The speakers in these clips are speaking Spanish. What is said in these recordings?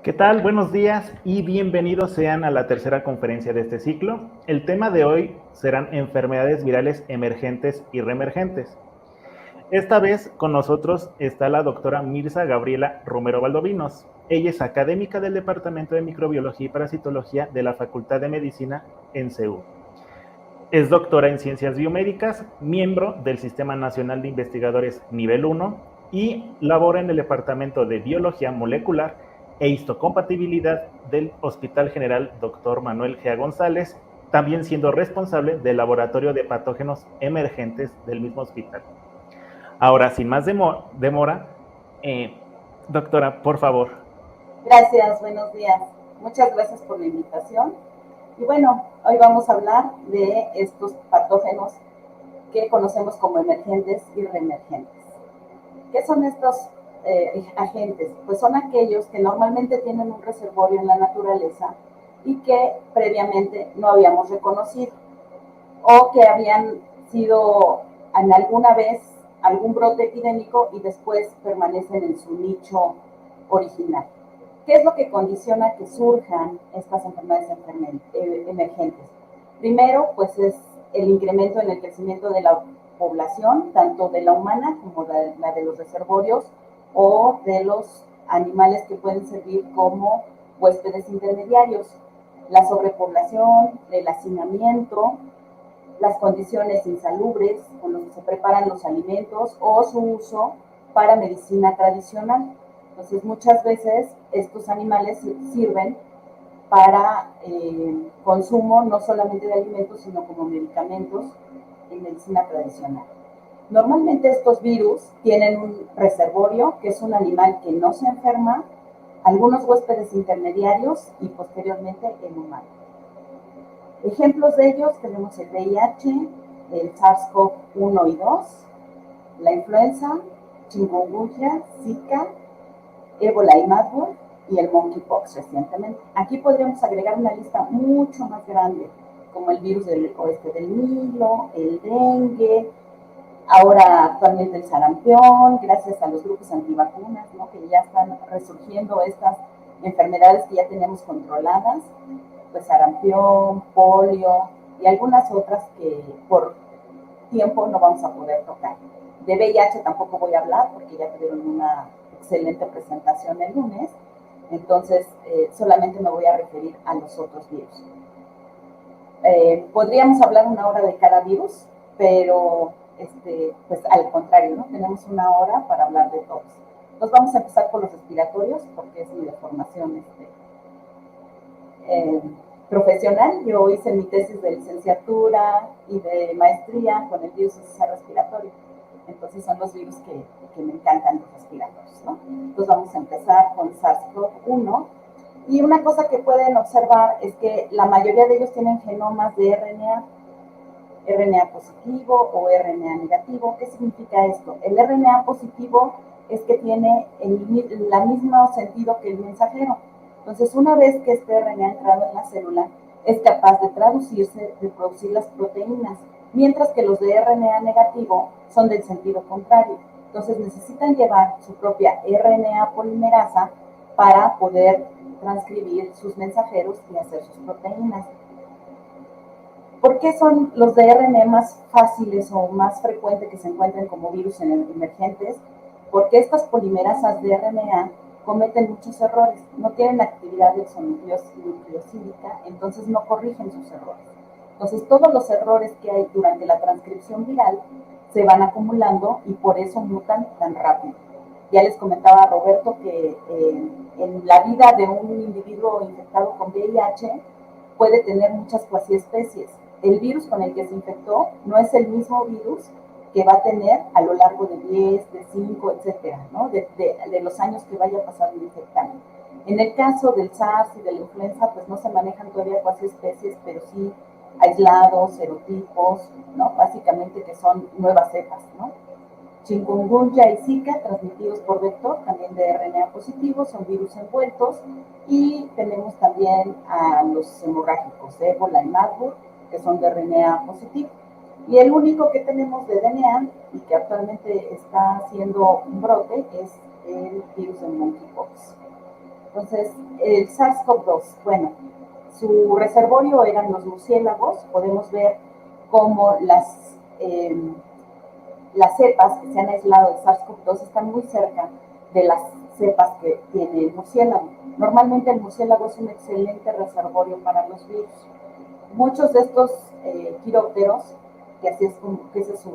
¿Qué tal? Buenos días y bienvenidos sean a la tercera conferencia de este ciclo. El tema de hoy serán enfermedades virales emergentes y reemergentes. Esta vez con nosotros está la doctora Mirza Gabriela Romero Valdovinos. Ella es académica del Departamento de Microbiología y Parasitología de la Facultad de Medicina en CEU. Es doctora en Ciencias Biomédicas, miembro del Sistema Nacional de Investigadores Nivel 1 y labora en el Departamento de Biología Molecular e Histocompatibilidad del Hospital General Dr. Manuel G. González, también siendo responsable del Laboratorio de Patógenos Emergentes del mismo hospital. Ahora, sin más demora, doctora, por favor. Gracias, buenos días. Muchas gracias por la invitación. Y bueno, hoy vamos a hablar de estos patógenos que conocemos como emergentes y reemergentes. ¿Qué son estos agentes? Pues son aquellos que normalmente tienen un reservorio en la naturaleza y que previamente no habíamos reconocido o que habían sido en alguna vez algún brote epidémico y después permanecen en su nicho original. ¿Qué es lo que condiciona que surjan estas enfermedades emergentes? Primero, pues es el incremento en el crecimiento de la población, tanto de la humana como la de los reservorios o de los animales que pueden servir como huéspedes intermediarios. La sobrepoblación, el hacinamiento, las condiciones insalubres con las que se preparan los alimentos o su uso para medicina tradicional. Entonces, muchas veces estos animales sirven para consumo no solamente de alimentos, sino como medicamentos en medicina tradicional. Normalmente estos virus tienen un reservorio, que es un animal que no se enferma, algunos huéspedes intermediarios y posteriormente el humano. Ejemplos de ellos tenemos el VIH, el SARS-CoV-1 y 2, la influenza, chikungunya, Zika, Ébola y Marburg y el monkeypox recientemente. Aquí podríamos agregar una lista mucho más grande, como el virus del oeste del Nilo, el dengue, ahora actualmente el sarampión, gracias a los grupos antivacunas, ¿no? Que ya están resurgiendo estas enfermedades que ya teníamos controladas, pues sarampión, polio y algunas otras que por tiempo no vamos a poder tocar. De VIH tampoco voy a hablar porque ya tuvieron una excelente presentación el lunes, entonces solamente me voy a referir a los otros virus. Podríamos hablar una hora de cada virus, pero pues al contrario, ¿no? Tenemos una hora para hablar de todos. Entonces vamos a empezar por los respiratorios, porque es mi formación profesional. Yo hice mi tesis de licenciatura y de maestría con el virus respiratorio. Entonces son los virus que me encantan, los respiratorios, ¿no? Entonces vamos a empezar con SARS-CoV-1. Y una cosa que pueden observar es que la mayoría de ellos tienen genomas de RNA positivo o RNA negativo. ¿Qué significa esto? El RNA positivo es que tiene el mismo sentido que el mensajero. Entonces, una vez que este RNA ha entrado en la célula, es capaz de traducirse, de producir las proteínas, mientras que los de RNA negativo son del sentido contrario. Entonces, necesitan llevar su propia RNA polimerasa para poder transcribir sus mensajeros y hacer sus proteínas. ¿Por qué son los de RNA más fáciles o más frecuentes que se encuentren como virus emergentes? Porque estas polimerasas de RNA cometen muchos errores, no tienen actividad exonucleosídica, entonces no corrigen sus errores. Entonces todos los errores que hay durante la transcripción viral se van acumulando y por eso mutan tan rápido. Ya les comentaba a Roberto que en la vida de un individuo infectado con VIH puede tener muchas cuasiespecies. El virus con el que se infectó no es el mismo virus que va a tener a lo largo de 10, de 5, etcétera, ¿no? de los años que vaya pasando infectando. En el caso del SARS y de la influenza, pues no se manejan todavía cuasiespecies, pero sí aislados, serotipos, ¿no? Básicamente que son nuevas cepas, ¿no? Chikungunya y Zika, transmitidos por vector, también de RNA positivo, son virus envueltos. Y tenemos también a los hemorrágicos, Ébola y Marburg, que son de RNA positivo. Y el único que tenemos de DNA y que actualmente está haciendo un brote es el virus del monkeypox. Entonces, el SARS-CoV-2, bueno, su reservorio eran los murciélagos. Podemos ver cómo las cepas que se han aislado de SARS-CoV-2 están muy cerca de las cepas que tiene el murciélago. Normalmente el murciélago es un excelente reservorio para los virus. Muchos de estos quirópteros, que así es como, que esa es su,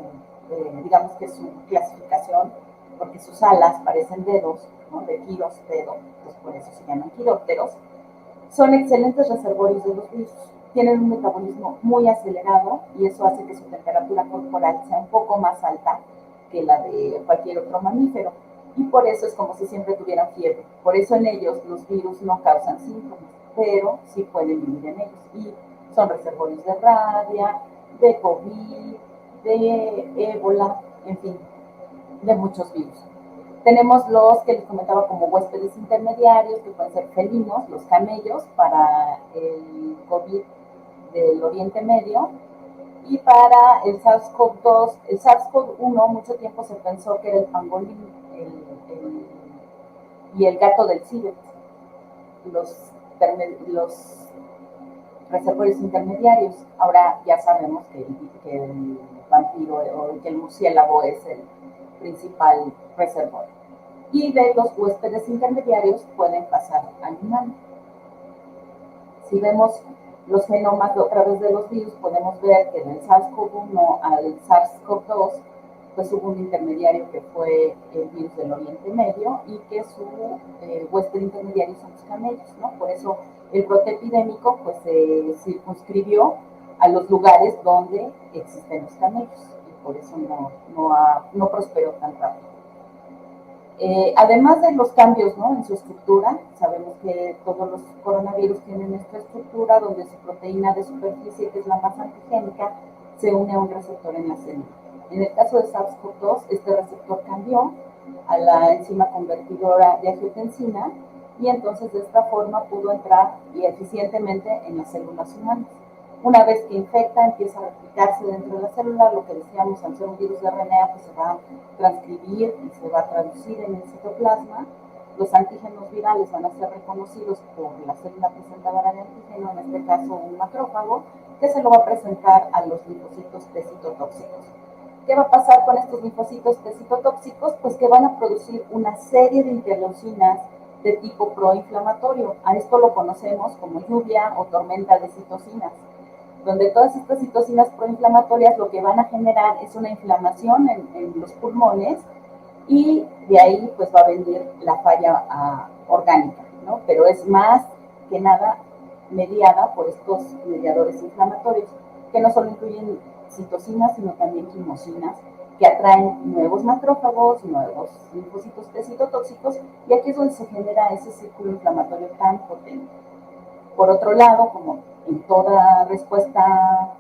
digamos que su clasificación, porque sus alas parecen dedos, ¿no? De quiros, dedo, pues por eso se llaman quirópteros, son excelentes reservorios de los virus. Tienen un metabolismo muy acelerado y eso hace que su temperatura corporal sea un poco más alta que la de cualquier otro mamífero. Y por eso es como si siempre tuvieran fiebre. Por eso en ellos los virus no causan síntomas, pero sí pueden vivir en ellos. Y son reservorios de rabia, de COVID, de ébola, en fin, de muchos virus. Tenemos los que les comentaba como huéspedes intermediarios, que pueden ser felinos, los camellos, para el COVID del Oriente Medio. Y para el SARS-CoV-2, el SARS-CoV-1, mucho tiempo se pensó que era el pangolín y el gato del Tíbet, los reservorios intermediarios. Ahora ya sabemos que el vampiro o que el murciélago es el principal reservorio. Y de los huéspedes intermediarios pueden pasar al humano. Si vemos los genomas a través de los virus, podemos ver que del SARS-CoV-1 al SARS-CoV-2 pues hubo un intermediario que fue el virus del Oriente Medio y que su huésped intermediario son los camellos, ¿no? Por eso el brote epidémico pues se circunscribió a los lugares donde existen los camellos y por eso no prosperó tan rápido. Además de los cambios, ¿no? En su estructura, sabemos que todos los coronavirus tienen esta estructura donde su proteína de superficie, que es la más antigénica, se une a un receptor en la célula. En el caso de SARS-CoV-2, este receptor cambió a la enzima convertidora de angiotensina y entonces de esta forma pudo entrar y eficientemente en las células humanas. Una vez que infecta, empieza a replicarse dentro de la célula, lo que decíamos, al ser un virus de RNA, pues se va a transcribir y se va a traducir en el citoplasma. Los antígenos virales van a ser reconocidos por la célula presentadora de antígeno, en este caso un macrófago, que se lo va a presentar a los linfocitos T citotóxicos. ¿Qué va a pasar con estos linfocitos T citotóxicos? Pues que van a producir una serie de interleucinas de tipo proinflamatorio. A esto lo conocemos como lluvia o tormenta de citocinas, donde todas estas citocinas proinflamatorias lo que van a generar es una inflamación en los pulmones y de ahí pues va a venir la falla orgánica, ¿no? Pero es más que nada mediada por estos mediadores inflamatorios, que no solo incluyen citocinas, sino también quimosinas, que atraen nuevos macrófagos, nuevos linfocitos T citotóxicos, y aquí es donde se genera ese círculo inflamatorio tan potente. Por otro lado, como en toda respuesta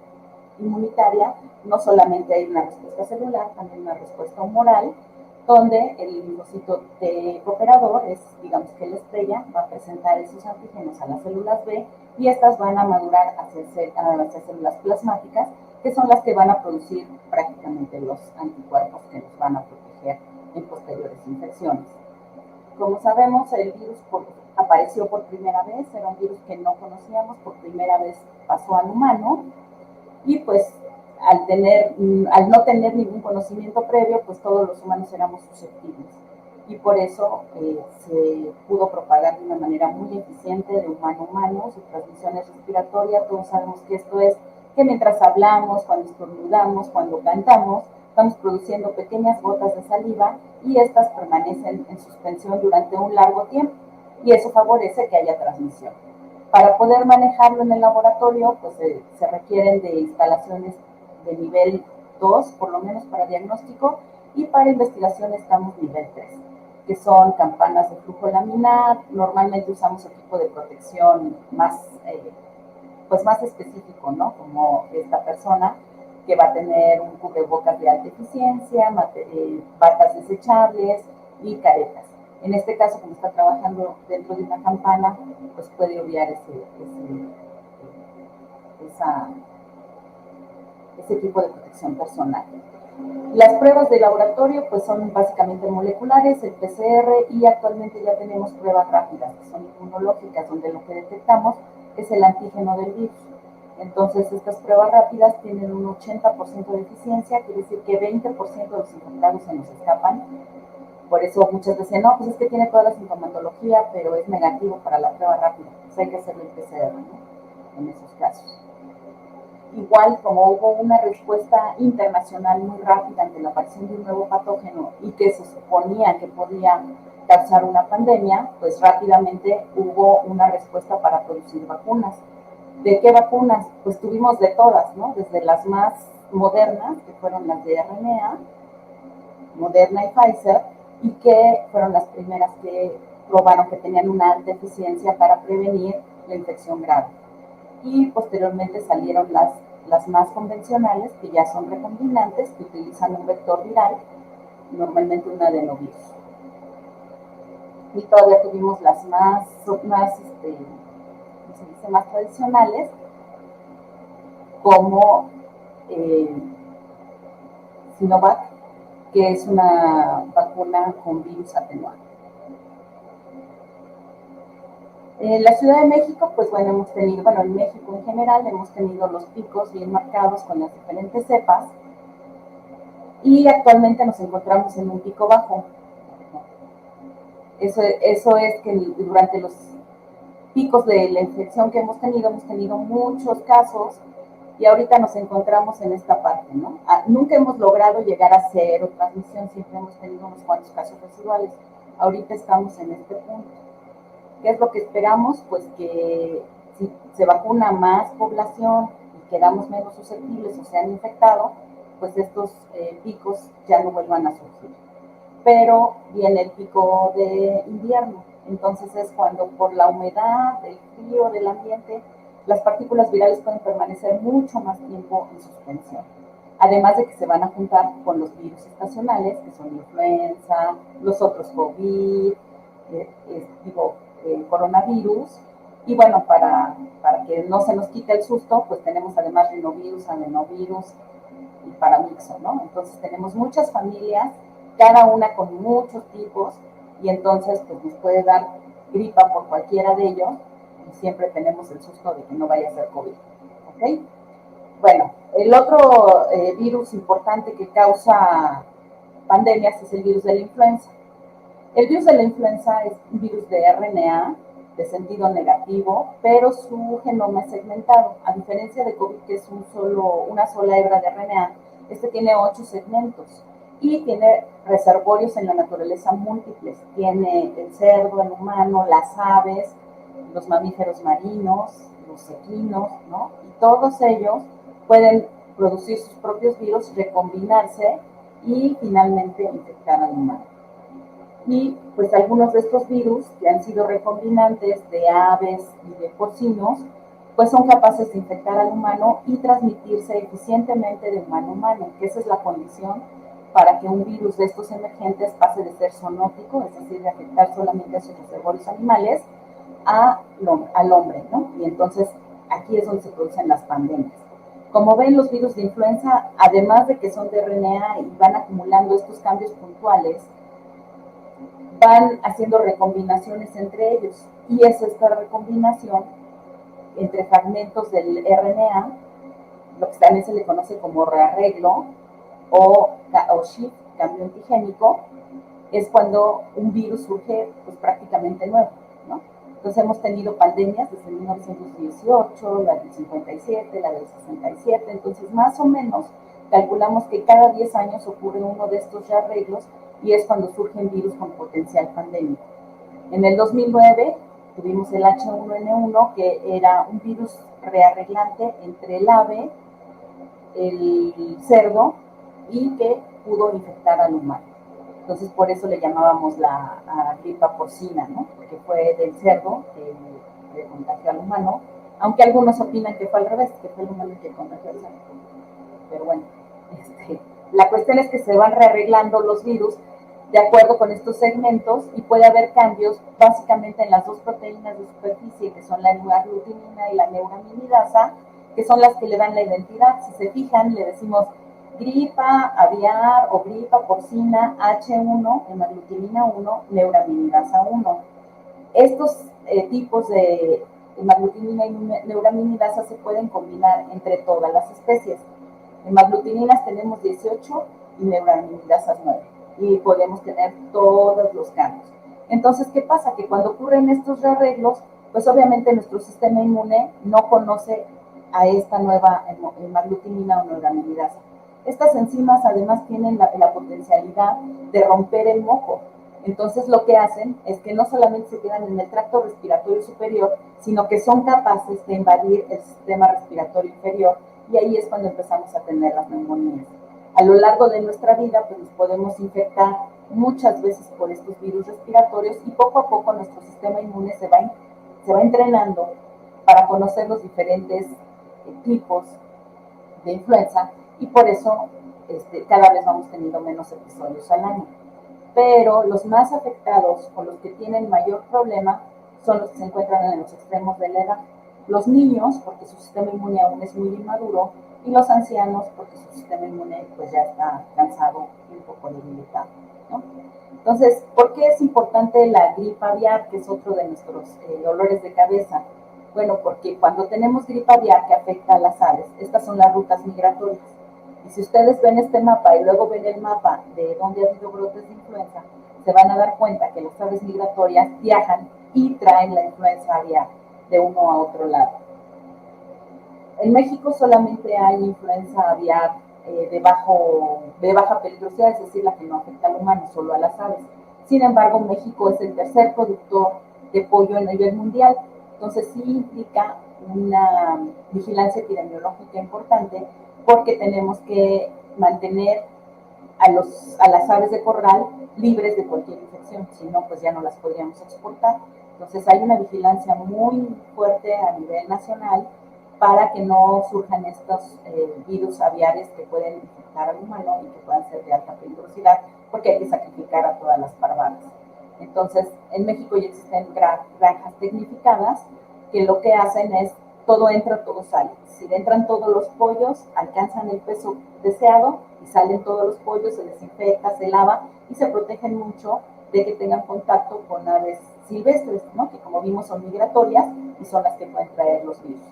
inmunitaria, no solamente hay una respuesta celular, también una respuesta humoral, donde el linfocito T cooperador es, digamos que la estrella, va a presentar esos antígenos a las células B y estas van a madurar hacia células plasmáticas, que son las que van a producir prácticamente los anticuerpos que nos van a proteger en posteriores infecciones. Como sabemos, el virus apareció por primera vez, era un virus que no conocíamos, por primera vez pasó al humano y pues al no tener ningún conocimiento previo, pues todos los humanos éramos susceptibles y por eso se pudo propagar de una manera muy eficiente de humano a humano. Su transmisión es respiratoria. Todos sabemos que esto es que mientras hablamos, cuando estornudamos, cuando cantamos, estamos produciendo pequeñas gotas de saliva y estas permanecen en suspensión durante un largo tiempo y eso favorece que haya transmisión. Para poder manejarlo en el laboratorio, pues se requieren de instalaciones de nivel 2, por lo menos para diagnóstico, y para investigación estamos nivel 3, que son campanas de flujo laminar. Normalmente usamos equipo de protección más específico, ¿no? Como esta persona que va a tener un cubrebocas de alta eficiencia, batas desechables y caretas. En este caso, como está trabajando dentro de una campana, pues puede obviar ese tipo de protección personal. Las pruebas de laboratorio pues son básicamente moleculares, el PCR, y actualmente ya tenemos pruebas rápidas, que son inmunológicas, donde lo que detectamos es el antígeno del virus. Entonces, estas pruebas rápidas tienen un 80% de eficiencia, quiere decir que 20% de los infectados se nos escapan. Por eso muchas decían, no, pues es que tiene toda la sintomatología, pero es negativo para la prueba rápida. Pues hay que hacerle el PCR, ¿no? En esos casos. Igual, como hubo una respuesta internacional muy rápida ante la aparición de un nuevo patógeno y que se suponía que podía causar una pandemia, pues rápidamente hubo una respuesta para producir vacunas. ¿De qué vacunas? Pues tuvimos de todas, ¿no? Desde las más modernas, que fueron las de RNA, Moderna y Pfizer, y que fueron las primeras que probaron que tenían una alta eficiencia para prevenir la infección grave. Y posteriormente salieron las más convencionales, que ya son recombinantes, que utilizan un vector viral, normalmente un adenovirus. Y todavía tuvimos las más tradicionales, como Sinovac, que es una vacuna con virus atenuado. En la Ciudad de México, pues bueno, hemos tenido, bueno, en México en general, hemos tenido los picos bien marcados con las diferentes cepas, y actualmente nos encontramos en un pico bajo. Eso es que durante los picos de la infección que hemos tenido muchos casos, y ahorita nos encontramos en esta parte, ¿no? Nunca hemos logrado llegar a cero transmisión, siempre hemos tenido unos cuantos casos residuales. Ahorita estamos en este punto. ¿Qué es lo que esperamos? Pues que si se vacuna más población y quedamos menos susceptibles o se han infectado, pues estos picos ya no vuelvan a surgir. Pero viene el pico de invierno, entonces es cuando por la humedad, el frío del ambiente, las partículas virales pueden permanecer mucho más tiempo en suspensión. Además de que se van a juntar con los virus estacionales, que son influenza, los otros COVID, coronavirus. Y bueno, para que no se nos quite el susto, pues tenemos además rinovirus, adenovirus y paramixo, ¿no? Entonces tenemos muchas familias, cada una con muchos tipos, y entonces pues nos puede dar gripa por cualquiera de ellos, y siempre tenemos el susto de que no vaya a ser COVID, ¿ok? Bueno, el otro virus importante que causa pandemias es el virus de la influenza. El virus de la influenza es un virus de RNA, de sentido negativo, pero su genoma es segmentado. A diferencia de COVID, que es una sola hebra de RNA, este tiene 8 segmentos y tiene reservorios en la naturaleza múltiples. Tiene el cerdo, el humano, las aves, los mamíferos marinos, los equinos, ¿no? Y todos ellos pueden producir sus propios virus, recombinarse y finalmente infectar al humano. Y pues algunos de estos virus que han sido recombinantes de aves y de porcinos, pues son capaces de infectar al humano y transmitirse eficientemente de humano a humano, que esa es la condición para que un virus de estos emergentes pase de ser zoonótico, es decir, de afectar solamente a sus reservorios animales, al hombre, ¿no? Y entonces aquí es donde se producen las pandemias. Como ven, los virus de influenza, además de que son de RNA y van acumulando estos cambios puntuales, van haciendo recombinaciones entre ellos, y es esta recombinación entre fragmentos del RNA, lo que también se le conoce como rearreglo o shift, cambio antigénico, es cuando un virus surge pues prácticamente nuevo, ¿no? Entonces hemos tenido pandemias desde 1918, la del 57, la del 67, entonces más o menos calculamos que cada 10 años ocurre uno de estos rearreglos, y es cuando surgen virus con potencial pandémico. En el 2009 tuvimos el H1N1, que era un virus rearreglante entre el ave, el cerdo, y que pudo infectar al humano. Entonces por eso le llamábamos la gripa porcina, ¿no? Porque fue del cerdo que le contagió al humano, aunque algunos opinan que fue al revés, que fue el humano el que contagió al cerdo. Pero bueno, la cuestión es que se van rearreglando los virus de acuerdo con estos segmentos, y puede haber cambios básicamente en las dos proteínas de superficie, que son la neuroglutamina y la neuraminidasa, que son las que le dan la identidad. Si se fijan, le decimos gripa aviar o gripa porcina H1, hemaglutinina 1, neuraminidasa 1. Estos tipos de hemaglutinina y neuraminidasa se pueden combinar entre todas las especies. Hemaglutininas tenemos 18 y neuraminidasas 9 y podemos tener todos los cambios. Entonces, ¿qué pasa? Que cuando ocurren estos rearreglos, pues obviamente nuestro sistema inmune no conoce a esta nueva hemaglutinina o neuraminidasa. Estas enzimas además tienen la potencialidad de romper el moco. Entonces lo que hacen es que no solamente se quedan en el tracto respiratorio superior, sino que son capaces de invadir el sistema respiratorio inferior y ahí es cuando empezamos a tener las neumonías. A lo largo de nuestra vida pues nos podemos infectar muchas veces por estos virus respiratorios y poco a poco nuestro sistema inmune se va entrenando para conocer los diferentes tipos de influenza y por eso cada vez vamos teniendo menos episodios al año. Pero los más afectados o los que tienen mayor problema son los que se encuentran en los extremos de la edad. Los niños, porque su sistema inmune aún es muy inmaduro, y los ancianos, porque su sistema inmune pues ya está cansado y un poco debilitado, ¿no? Entonces, ¿por qué es importante la gripa aviar, que es otro de nuestros dolores de cabeza? Bueno, porque cuando tenemos gripa aviar que afecta a las aves, estas son las rutas migratorias. Y si ustedes ven este mapa y luego ven el mapa de donde ha habido brotes de influenza, se van a dar cuenta que las aves migratorias viajan y traen la influenza aviar de uno a otro lado. En México solamente hay influenza aviar de baja peligrosidad, es decir, la que no afecta al humano, solo a las aves. Sin embargo, México es el tercer productor de pollo a nivel mundial, entonces sí implica una vigilancia epidemiológica importante porque tenemos que mantener a las aves de corral libres de cualquier infección, si no, pues ya no las podríamos exportar. Entonces hay una vigilancia muy fuerte a nivel nacional para que no surjan estos virus aviares que pueden infectar al humano y que puedan ser de alta peligrosidad, porque hay que sacrificar a todas las parvadas. Entonces, en México ya existen granjas tecnificadas que lo que hacen es todo entra, todo sale. Si entran todos los pollos, alcanzan el peso deseado y salen todos los pollos, se desinfecta, se lava y se protegen mucho de que tengan contacto con aves silvestres, ¿no? Que como vimos son migratorias y son las que pueden traer los virus.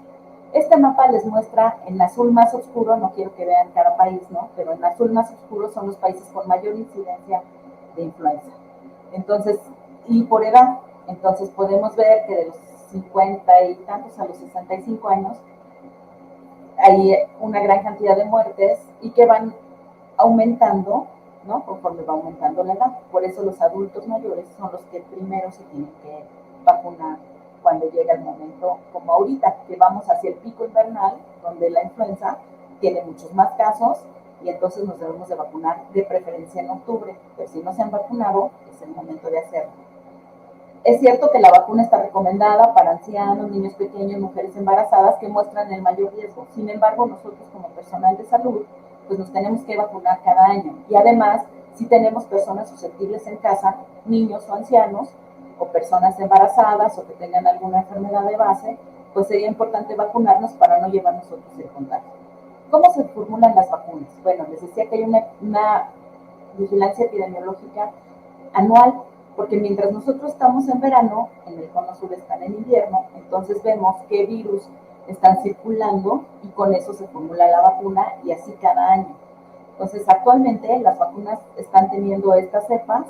Este mapa les muestra en azul más oscuro, no quiero que vean cada país, ¿no? Pero en azul más oscuro son los países con mayor incidencia de influenza. Entonces, y por edad, entonces podemos ver que de los 50 y tantos a los 65 años hay una gran cantidad de muertes y que van aumentando, ¿no? Conforme va aumentando la edad. Por eso los adultos mayores son los que primero se tienen que vacunar cuando llega el momento, como ahorita, que vamos hacia el pico invernal, donde la influenza tiene muchos más casos y entonces nos debemos de vacunar de preferencia en octubre, pero si no se han vacunado, es el momento de hacerlo. Es cierto que la vacuna está recomendada para ancianos, niños pequeños, mujeres embarazadas que muestran el mayor riesgo. Sin embargo, nosotros como personal de salud, pues nos tenemos que vacunar cada año. Y además, si tenemos personas susceptibles en casa, niños o ancianos, o personas embarazadas o que tengan alguna enfermedad de base, pues sería importante vacunarnos para no llevar nosotros el contagio. ¿Cómo se formulan las vacunas? Bueno, les decía que hay una vigilancia epidemiológica anual, porque mientras nosotros estamos en verano, en el cono sur están en invierno, entonces vemos qué virus están circulando y con eso se formula la vacuna y así cada año. Entonces actualmente las vacunas están teniendo estas cepas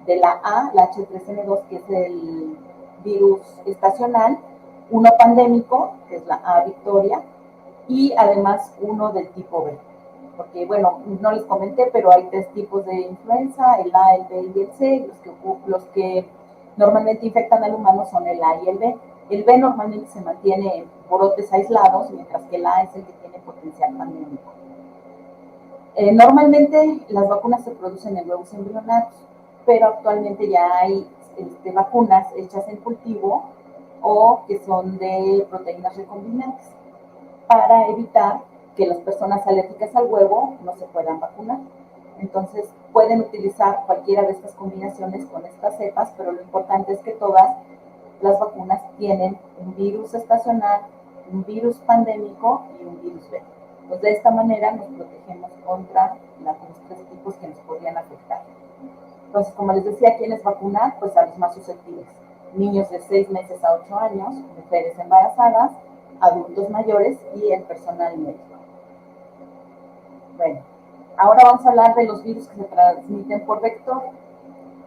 de la A, la H3N2, que es el virus estacional, uno pandémico, que es la A Victoria, y además uno del tipo B. Porque, bueno, no les comenté, pero hay 3 tipos de influenza, el A, el B y el C. Los que normalmente infectan al humano son el A y el B. El B normalmente se mantiene en brotes aislados, mientras que el A es el que tiene potencial pandémico. Normalmente las vacunas se producen en huevos embrionarios, pero actualmente ya hay vacunas hechas en cultivo o que son de proteínas recombinantes para evitar que las personas alérgicas al huevo no se puedan vacunar. Entonces pueden utilizar cualquiera de estas combinaciones con estas cepas, pero lo importante es que todas las vacunas tienen un virus estacional, un virus pandémico y un virus B. Pues de esta manera nos protegemos contra los tres tipos que nos podrían afectar. Entonces, como les decía, ¿quiénes vacunar? Pues a los más susceptibles. Niños de 6 meses a 8 años, mujeres embarazadas, adultos mayores y el personal médico. Bueno, ahora vamos a hablar de los virus que se transmiten por vector.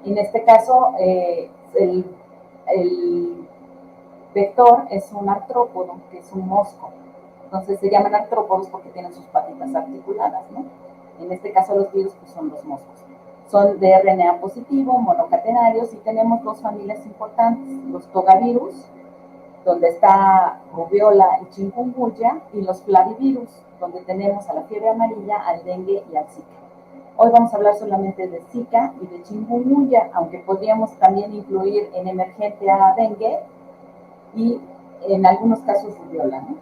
En este caso, el vector es un artrópodo, que es un mosco. Entonces se llaman artrópodos porque tienen sus patitas articuladas, ¿no? En este caso los virus pues, son los moscos. Son de RNA positivo, monocatenarios, y tenemos dos familias importantes, los togavirus, donde está rubiola y chikungunya, y los flavivirus, donde tenemos a la fiebre amarilla, al dengue y al zika. Hoy vamos a hablar solamente de zika y de chikungunya, aunque podríamos también incluir en emergente a dengue y en algunos casos rubiola, ¿no?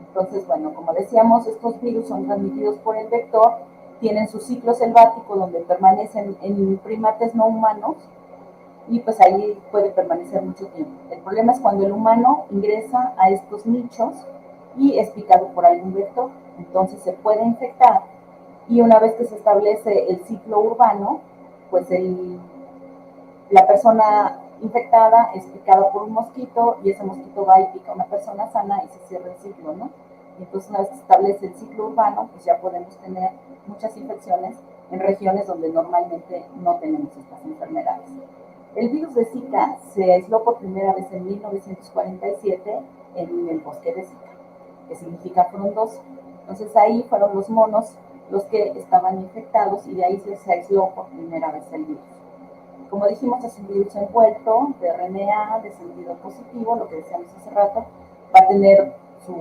Entonces, bueno, como decíamos, estos virus son transmitidos por el vector, tienen su ciclo selvático donde permanecen en primates no humanos y pues ahí puede permanecer mucho tiempo. El problema es cuando el humano ingresa a estos nichos y es picado por algún vector, entonces se puede infectar y una vez que se establece el ciclo urbano, pues la persona infectada es picada por un mosquito y ese mosquito va y pica a una persona sana y se cierra el ciclo, ¿no? Y entonces una vez que se establece el ciclo urbano, pues ya podemos tener muchas infecciones en regiones donde normalmente no tenemos estas enfermedades. El virus de Zika se aisló por primera vez en 1947 en el bosque de Zika, que significa frondoso. Entonces ahí fueron los monos los que estaban infectados y de ahí se aisló por primera vez el virus. Como dijimos, es un virus envuelto de RNA de sentido positivo, lo que decíamos hace rato, va a tener su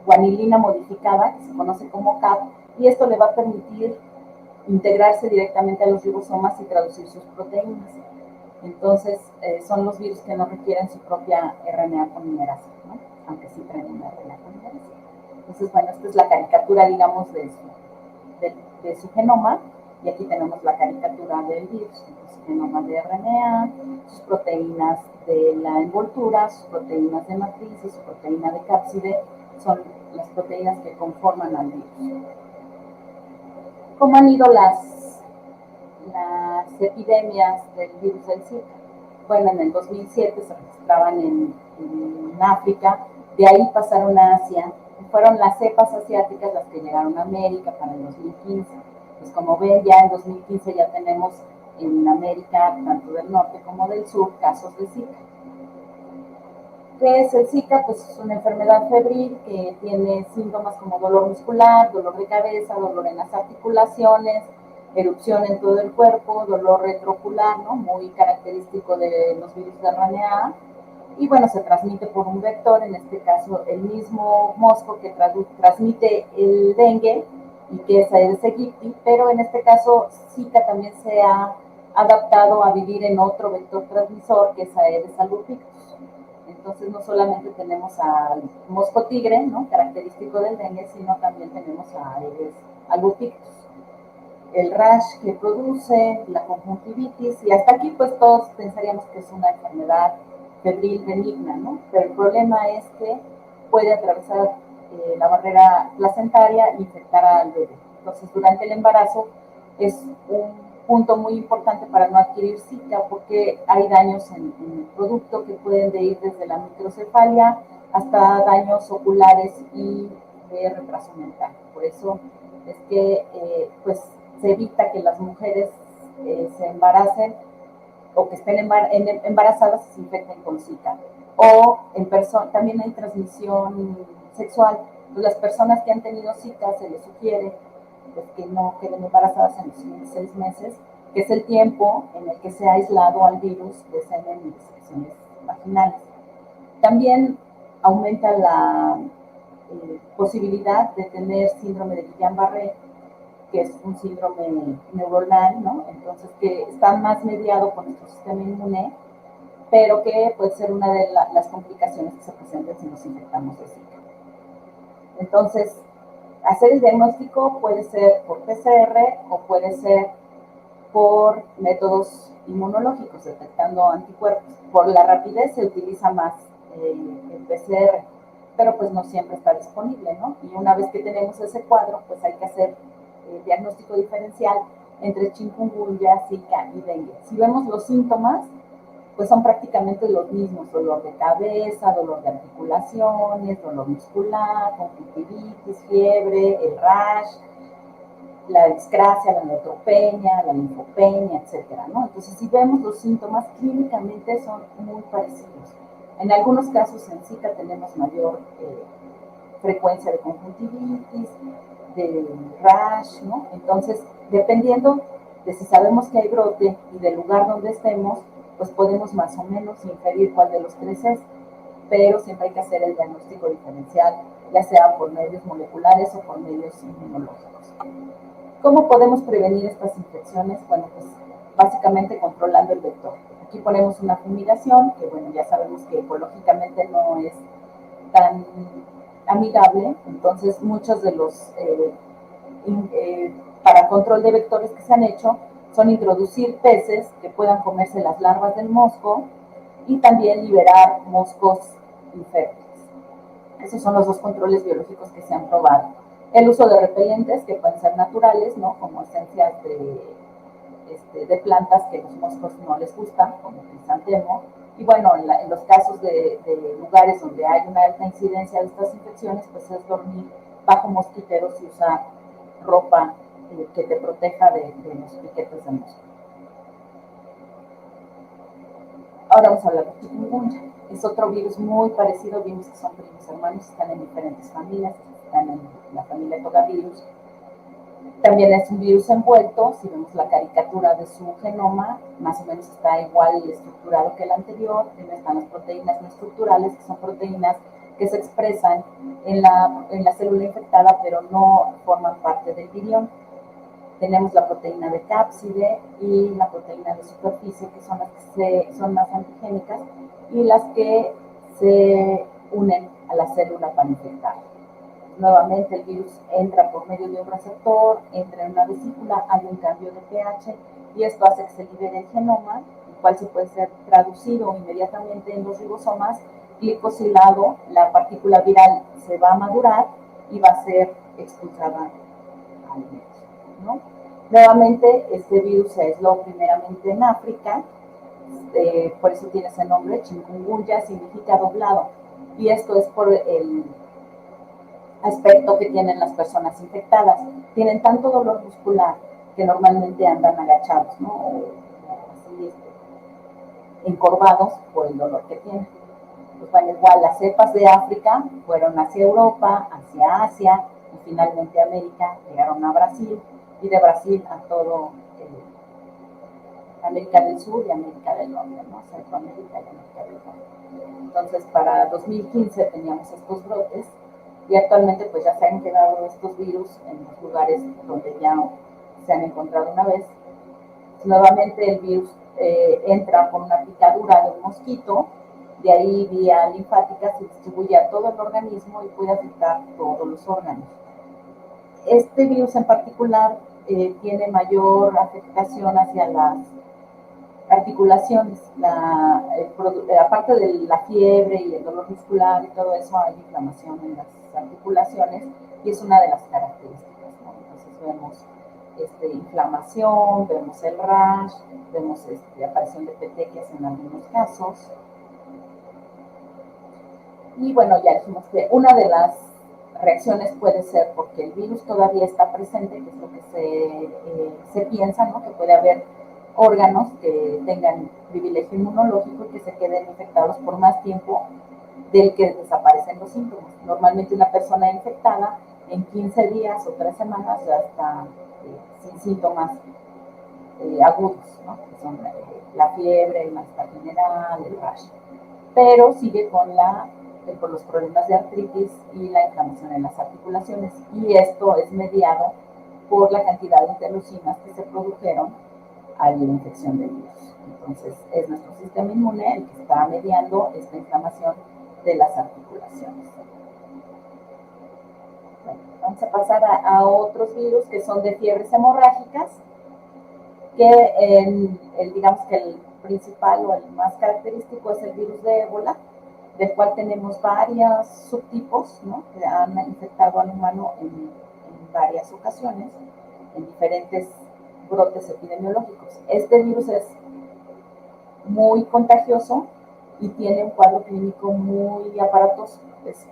guanilina modificada, que se conoce como CAP, y esto le va a permitir integrarse directamente a los ribosomas y traducir sus proteínas. Entonces, son los virus que no requieren su propia RNA polimerasa, ¿no? Aunque sí traen una RNA polimerasa. Entonces, bueno, esta es la caricatura, digamos, de su genoma, y aquí tenemos la caricatura del virus, su genoma de RNA, sus proteínas de la envoltura, sus proteínas de matriz y su proteína de cápside, son las proteínas que conforman al virus. ¿Cómo han ido las epidemias del virus del Zika? Bueno, en el 2007 se registraban en África, de ahí pasaron a Asia, fueron las cepas asiáticas las que llegaron a América para el 2015. Pues como ven, ya en 2015 ya tenemos en América, tanto del norte como del sur, casos de Zika. ¿Qué es el Zika? Pues es una enfermedad febril que tiene síntomas como dolor muscular, dolor de cabeza, dolor en las articulaciones, erupción en todo el cuerpo, dolor retroocular, ¿no? Muy característico de los virus de RNA. Y bueno, se transmite por un vector, en este caso el mismo mosco que transmite el dengue y que es Aedes aegypti, pero en este caso Zika también se ha adaptado a vivir en otro vector transmisor que es Aedes albopictus. Entonces no solamente tenemos al mosco tigre, ¿no? Característico del dengue, sino también tenemos a Aedes albopictus. El rash que produce, la conjuntivitis, y hasta aquí pues todos pensaríamos que es una enfermedad febril benigna, ¿no? Pero el problema es que puede atravesar la barrera placentaria e infectar al bebé. Entonces, durante el embarazo es un punto muy importante para no adquirir Zika porque hay daños en el producto que pueden ir desde la microcefalia hasta daños oculares y de retraso mental. Por eso es que pues se evita que las mujeres se embaracen o que estén embarazadas y se infecten con Zika. O también hay transmisión sexual. Entonces, las personas que han tenido Zika se les sugiere pues, que no queden embarazadas en los siguientes 6 meses, que es el tiempo en el que se ha aislado al virus de semen y de secciones vaginales. También aumenta la posibilidad de tener síndrome de Guillain-Barré, que es un síndrome neuronal, ¿no? Entonces, que está más mediado por nuestro sistema inmune, pero que puede ser una de las complicaciones que se presentan si nos infectamos de Zika. Entonces, hacer el diagnóstico puede ser por PCR o puede ser por métodos inmunológicos, detectando anticuerpos. Por la rapidez se utiliza más el PCR, pero pues no siempre está disponible, ¿no? Y una vez que tenemos ese cuadro, pues hay que hacer diagnóstico diferencial entre chikungunya, zika y dengue. Si vemos los síntomas, pues son prácticamente los mismos: dolor de cabeza, dolor de articulaciones, dolor muscular, conjuntivitis, fiebre, el rash, la discrasia, la neutropenia, la linfopenia, etcétera, ¿no? Entonces, si vemos los síntomas, clínicamente son muy parecidos. En algunos casos en Zika tenemos mayor frecuencia de conjuntivitis, de rash, ¿no? Entonces, dependiendo de si sabemos que hay brote y del lugar donde estemos, pues podemos más o menos inferir cuál de los tres es, pero siempre hay que hacer el diagnóstico diferencial, ya sea por medios moleculares o por medios inmunológicos. ¿Cómo podemos prevenir estas infecciones? Bueno, pues básicamente controlando el vector. Aquí ponemos una fumigación, que bueno, ya sabemos que ecológicamente no es tan amigable, entonces muchos de los para control de vectores que se han hecho son introducir peces que puedan comerse las larvas del mosco y también liberar moscos infértiles. Esos son los dos controles biológicos que se han probado. El uso de repelentes, que pueden ser naturales, ¿no? Como esencias de plantas que a los moscos no les gustan, como el crisantemo. Y bueno, en los casos de lugares donde hay una alta incidencia de estas infecciones, pues es dormir bajo mosquiteros y usar ropa que te proteja de los piquetes de mosco. Ahora vamos a hablar de chikungunya. Es otro virus muy parecido, vimos que son primos hermanos, están en diferentes familias, están en la familia Togavirus. También es un virus envuelto, si vemos la caricatura de su genoma, más o menos está igual estructurado que el anterior. También están las proteínas no estructurales, que son proteínas que se expresan en la célula infectada, pero no forman parte del virión. Tenemos la proteína de cápside y la proteína de superficie, que son las que son más antigénicas y las que se unen a la célula para infectar. Nuevamente el virus entra por medio de un receptor, entra en una vesícula, hay un cambio de pH y esto hace que se libere el genoma, el cual se puede ser traducido inmediatamente en los ribosomas, glicosilado, la partícula viral se va a madurar y va a ser expulsada al medio, ¿no? Nuevamente, este virus se aisló primeramente en África, por eso tiene ese nombre, chikungunya, significa doblado, y esto es por el aspecto que tienen las personas infectadas. Tienen tanto dolor muscular que normalmente andan agachados, ¿no? O así, encorvados por el dolor que tienen. Pues bueno, igual las cepas de África fueron hacia Europa, hacia Asia y finalmente a América, llegaron a Brasil y de Brasil a todo América del Sur y América del Norte, ¿no? Centroamérica y América del Norte. Entonces, para 2015 teníamos estos brotes y actualmente pues ya se han quedado estos virus en los lugares donde ya se han encontrado una vez. Nuevamente el virus entra por una picadura de un mosquito, de ahí vía linfática se distribuye a todo el organismo y puede afectar todos los órganos. Este virus en particular tiene mayor afectación hacia las articulaciones. Aparte de la fiebre y el dolor muscular y todo eso, hay inflamación en las articulaciones y es una de las características, ¿no? Entonces vemos inflamación, vemos el rash, vemos aparición de petequias en algunos casos. Y bueno, ya dijimos que una de las reacciones puede ser porque el virus todavía está presente, que es lo que se piensa, ¿no? Que puede haber órganos que tengan privilegio inmunológico y que se queden infectados por más tiempo del que desaparecen los síntomas. Normalmente una persona infectada en 15 días o 3 semanas ya está sin síntomas agudos, ¿no? Que son la fiebre, el malestar general, el rash. Pero sigue con los problemas de artritis y la inflamación en las articulaciones. Y esto es mediado por la cantidad de interleucinas que se produjeron a la infección del virus. Entonces, es nuestro sistema inmune el que está mediando esta inflamación de las articulaciones. Bueno, vamos a pasar a otros virus que son de fiebres hemorrágicas, que digamos que el principal o el más característico es el virus de ébola, del cual tenemos varios subtipos, ¿no?, que han infectado al humano en varias ocasiones, en diferentes brotes epidemiológicos. Este virus es muy contagioso y tiene un cuadro clínico muy aparatoso.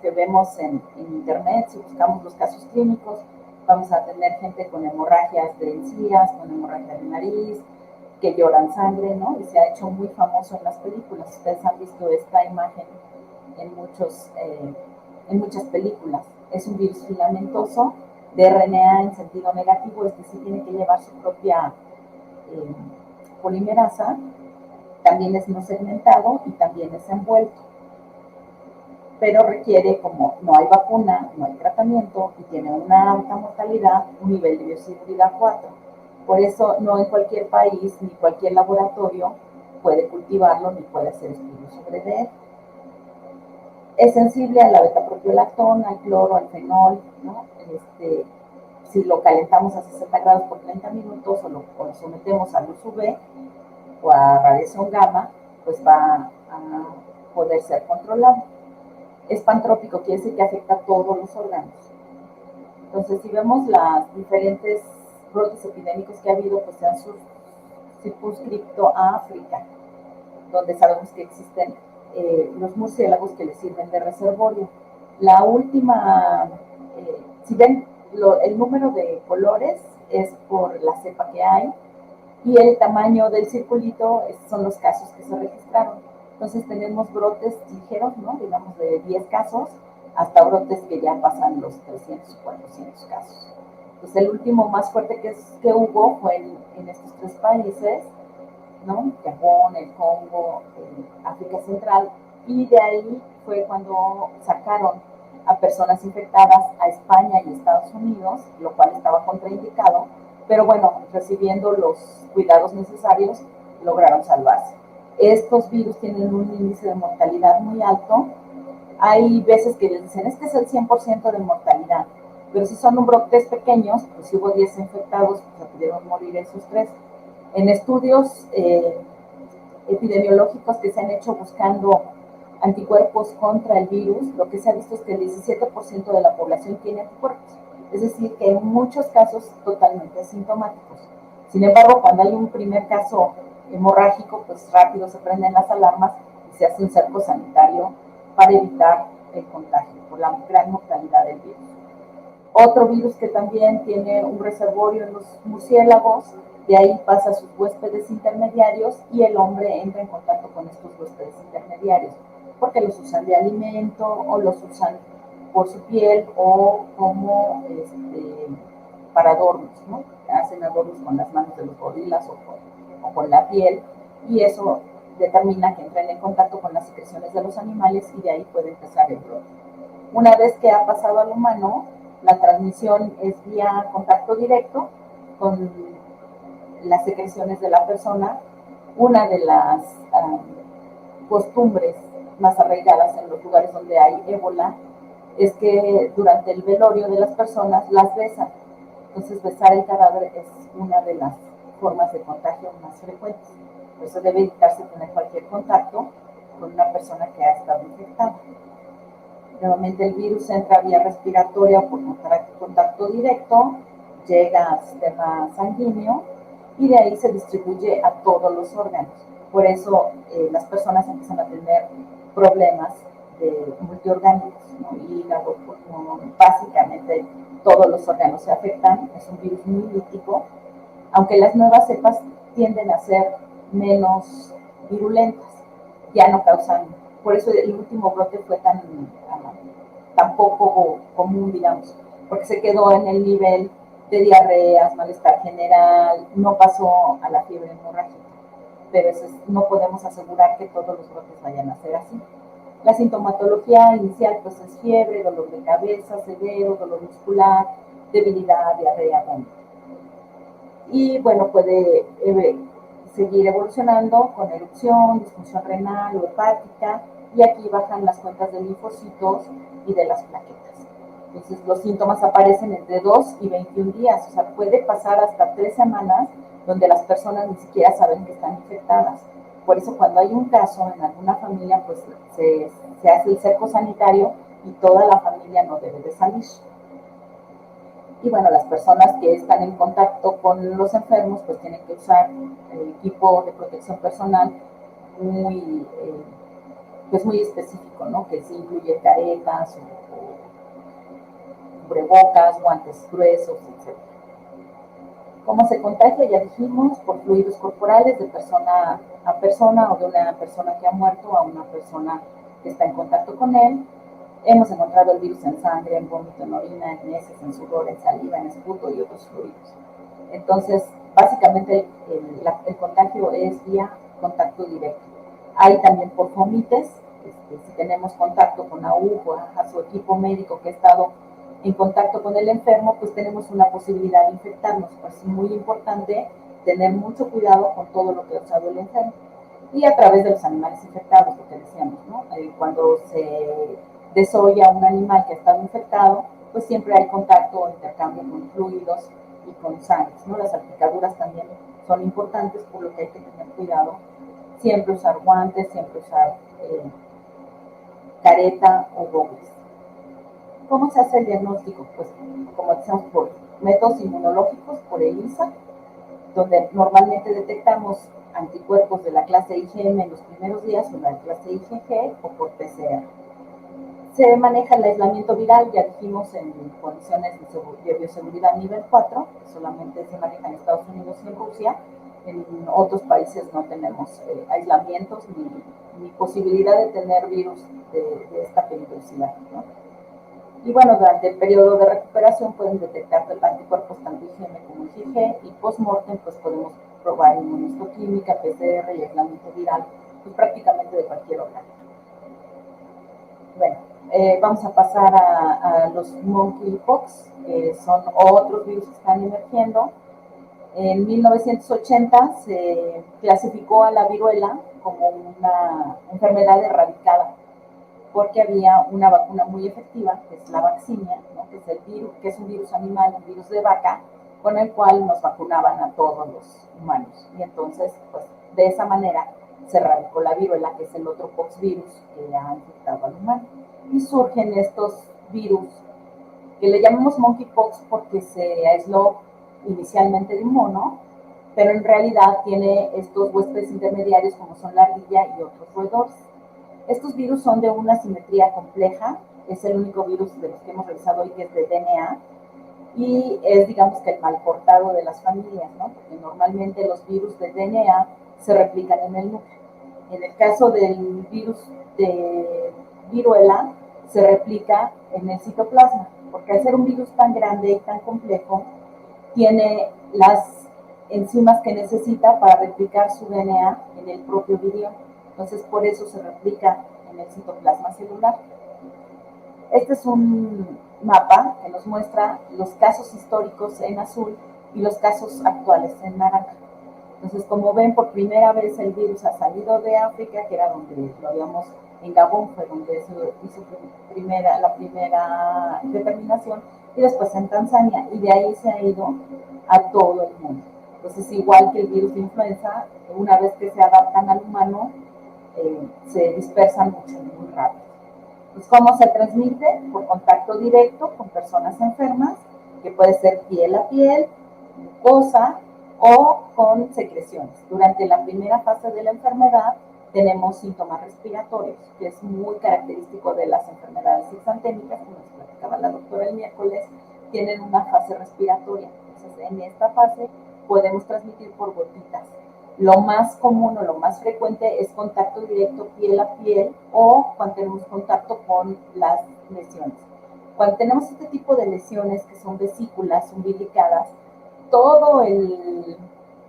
Que vemos en internet, si buscamos los casos clínicos, vamos a tener gente con hemorragias de encías, con hemorragia de nariz, que lloran sangre, ¿no? Y se ha hecho muy famoso en las películas. Ustedes han visto esta imagen en muchas películas. Es un virus filamentoso de RNA en sentido negativo, es decir, tiene que llevar su propia polimerasa. También es no segmentado y también es envuelto, pero requiere, como no hay vacuna, no hay tratamiento y tiene una alta mortalidad, un nivel de bioseguridad 4. Por eso no en cualquier país ni cualquier laboratorio puede cultivarlo ni puede hacer estudios sobre él. Es sensible a la betapropiolactona, al cloro, al fenol, ¿no? Si lo calentamos a 60 grados por 30 minutos o lo sometemos a luz UV o a radiación gamma, pues va a poder ser controlado. Es pantrópico, quiere decir que afecta a todos los órganos. Entonces, si vemos las diferentes brotes epidémicos que ha habido, pues se han circunscrito a África, donde sabemos que existen los murciélagos que les sirven de reservorio. La última, si ven, el número de colores es por la cepa que hay, y el tamaño del circulito son los casos que se registraron. Entonces tenemos brotes ligeros, ¿no?, digamos de 10 casos, hasta brotes que ya pasan los 300 o 400 casos. Entonces el último más fuerte que hubo fue en estos 3 países, ¿no?, Gabón, el Congo, África Central, y de ahí fue cuando sacaron a personas infectadas a España y Estados Unidos, lo cual estaba contraindicado, pero bueno, recibiendo los cuidados necesarios, lograron salvarse. Estos virus tienen un índice de mortalidad muy alto. Hay veces que les dicen, este es el 100% de mortalidad, pero si son brotes pequeños, pues si hubo 10 infectados, pues pudieron morir esos 3. En estudios epidemiológicos que se han hecho buscando anticuerpos contra el virus, lo que se ha visto es que el 17% de la población tiene anticuerpos. Es decir, que en muchos casos totalmente asintomáticos. Sin embargo, cuando hay un primer caso hemorrágico, pues rápido se prenden las alarmas y se hace un cerco sanitario para evitar el contagio por la gran mortalidad del virus. Otro virus que también tiene un reservorio en los murciélagos, de ahí pasa a sus huéspedes intermediarios y el hombre entra en contacto con estos huéspedes intermediarios, porque los usan de alimento o los usan por su piel o como para adornos, ¿no? Hacen adornos con las manos de los gorilas o con la piel, y eso determina que entren en contacto con las secreciones de los animales y de ahí puede empezar el brote. Una vez que ha pasado al humano, la transmisión es vía contacto directo con las secreciones de la persona. Una de las costumbres más arraigadas en los lugares donde hay ébola es que durante el velorio de las personas las besan. Entonces besar el cadáver es una de las formas de contagio más frecuentes. Por eso debe evitarse tener cualquier contacto con una persona que ha estado infectada. Nuevamente el virus entra vía respiratoria o por contacto directo, llega al sistema sanguíneo y de ahí se distribuye a todos los órganos. Por eso las personas empiezan a tener problemas de multiorgánicos, ¿no? Hígado, pulmón, básicamente todos los órganos se afectan. Es un virus muy lítico, aunque las nuevas cepas tienden a ser menos virulentas, ya no causan, por eso el último brote fue tan poco común, digamos, porque se quedó en el nivel de diarreas, malestar general, no pasó a la fiebre hemorrágica, pero no podemos asegurar que todos los brotes vayan a ser así. La sintomatología inicial pues es fiebre, dolor de cabeza severo, dolor muscular, debilidad, diarrea, vómito. Y bueno, puede seguir evolucionando con erupción, disfunción renal o hepática, y aquí bajan las cuentas de linfocitos y de las plaquetas. Entonces los síntomas aparecen entre 2 y 21 días, o sea, puede pasar hasta 3 semanas donde las personas ni siquiera saben que están infectadas, por eso cuando hay un caso en alguna familia, pues se hace el cerco sanitario y toda la familia no debe de salir. Y bueno, las personas que están en contacto con los enfermos, pues tienen que usar el equipo de protección personal muy, pues muy específico, ¿no? Que sí incluye caretas o cubrebocas, guantes gruesos, etc. ¿Cómo se contagia? Ya dijimos, por fluidos corporales de persona a persona o de una persona que ha muerto a una persona que está en contacto con él. Hemos encontrado el virus en sangre, en vómito, en orina, en heces, en sudor, en saliva, en esputo y otros fluidos. Entonces, básicamente el contagio es vía contacto directo. Hay también por fomites, si tenemos contacto con AU, a su equipo médico que ha estado en contacto con el enfermo, pues tenemos una posibilidad de infectarnos. Pues es muy importante tener mucho cuidado con todo lo que ha usado el enfermo. Y a través de los animales infectados, lo que decíamos, ¿no? Cuando se desolla un animal que ha estado infectado, pues siempre hay contacto o intercambio con fluidos y con sangre, ¿no? Las salpicaduras también son importantes, por lo que hay que tener cuidado. Siempre usar guantes, siempre usar careta o goggles. ¿Cómo se hace el diagnóstico? Pues, como decíamos, por métodos inmunológicos, por ELISA, donde normalmente detectamos anticuerpos de la clase IgM en los primeros días o la clase IgG o por PCR. Se maneja el aislamiento viral, ya dijimos, en condiciones de bioseguridad nivel 4, que solamente se maneja en Estados Unidos y en Rusia. En otros países no tenemos aislamientos ni posibilidad de tener virus de esta peligrosidad, ¿no? Y bueno, durante el periodo de recuperación pueden detectar anticuerpos tanto IgM como IgG y post-mortem pues podemos probar inmunistoquímica, PCR y aislamiento viral, pues prácticamente de cualquier órgano. Bueno, vamos a pasar a los monkeypox, que son otros virus que están emergiendo. En 1980 se clasificó a la viruela como una enfermedad erradicada, porque había una vacuna muy efectiva, que es la vaccinia, ¿no? Que es el virus, que es un virus animal, un virus de vaca, con el cual nos vacunaban a todos los humanos. Y entonces, pues, de esa manera se erradicó la viruela, que es el otro poxvirus que ha infectado al humano. Y surgen estos virus, que le llamamos monkeypox porque se aisló inicialmente de un mono, pero en realidad tiene estos huéspedes intermediarios como son la ardilla y otros roedores. Estos virus son de una simetría compleja, es el único virus de los que hemos revisado hoy que es de DNA, y es, digamos, que el mal portado de las familias, ¿no? Porque normalmente los virus de DNA se replican en el núcleo. En el caso del virus de viruela, se replica en el citoplasma, porque al ser un virus tan grande y tan complejo, tiene las enzimas que necesita para replicar su DNA en el propio virión. Entonces, por eso se replica en el citoplasma celular. Este es un mapa que nos muestra los casos históricos en azul y los casos actuales en naranja. Entonces, como ven, por primera vez el virus ha salido de África, que era donde lo habíamos, en Gabón fue donde se hizo la primera determinación, y después en Tanzania, y de ahí se ha ido a todo el mundo. Entonces, igual que el virus de influenza, una vez que se adaptan al humano, se dispersan mucho, muy rápido. Pues, ¿cómo se transmite? Por contacto directo con personas enfermas, que puede ser piel a piel, mucosa o con secreciones. Durante la primera fase de la enfermedad tenemos síntomas respiratorios, que es muy característico de las enfermedades exantémicas, como nos platicaba la doctora el miércoles, tienen una fase respiratoria. Entonces, en esta fase podemos transmitir por gotitas. Lo más común o lo más frecuente es contacto directo piel a piel o cuando tenemos contacto con las lesiones. Cuando tenemos este tipo de lesiones que son vesículas umbilicadas, todo el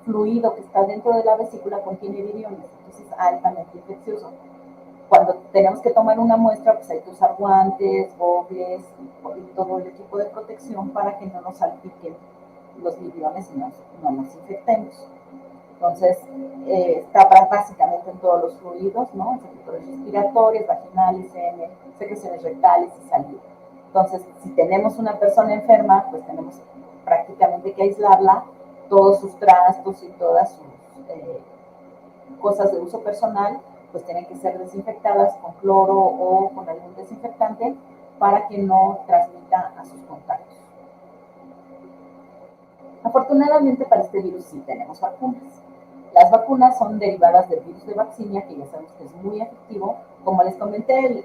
fluido que está dentro de la vesícula contiene viriones, entonces es altamente infeccioso. Cuando tenemos que tomar una muestra, pues hay que usar guantes, goggles y todo el equipo de protección para que no nos salpiquen los viriones y no nos infectemos. Entonces, está básicamente en todos los fluidos, ¿no? En secretores respiratorios, vaginales, secreciones rectales y saliva. Entonces, si tenemos una persona enferma, pues tenemos prácticamente que aislarla, todos sus trastos y todas sus cosas de uso personal, pues tienen que ser desinfectadas con cloro o con algún desinfectante para que no transmita a sus contactos. Afortunadamente para este virus sí tenemos vacunas. Las vacunas son derivadas del virus de vaccinia, que ya sabemos que es muy efectivo. Como les comenté,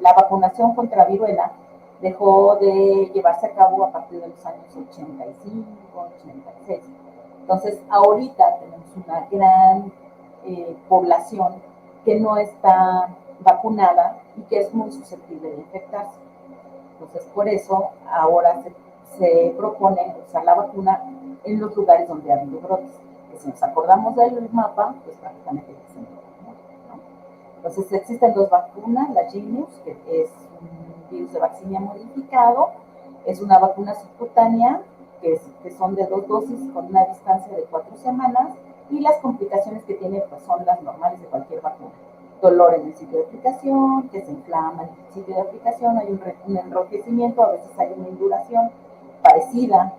la vacunación contra viruela dejó de llevarse a cabo a partir de los años 85, 86. Entonces, ahorita tenemos una gran población que no está vacunada y que es muy susceptible de infectarse. Entonces, por eso ahora se propone usar la vacuna en los lugares donde ha habido brotes. Que si nos acordamos del mapa, pues prácticamente ya se ¿no? Entonces, existen dos vacunas, la Jynneos, que es un virus de vaccinia modificado, es una vacuna subcutánea, que son de 2 dosis con una distancia de 4 semanas, y las complicaciones que tiene pues son las normales de cualquier vacuna. Dolor en el sitio de aplicación, que se inflama en el sitio de aplicación, hay un enrojecimiento, a veces hay una induración parecida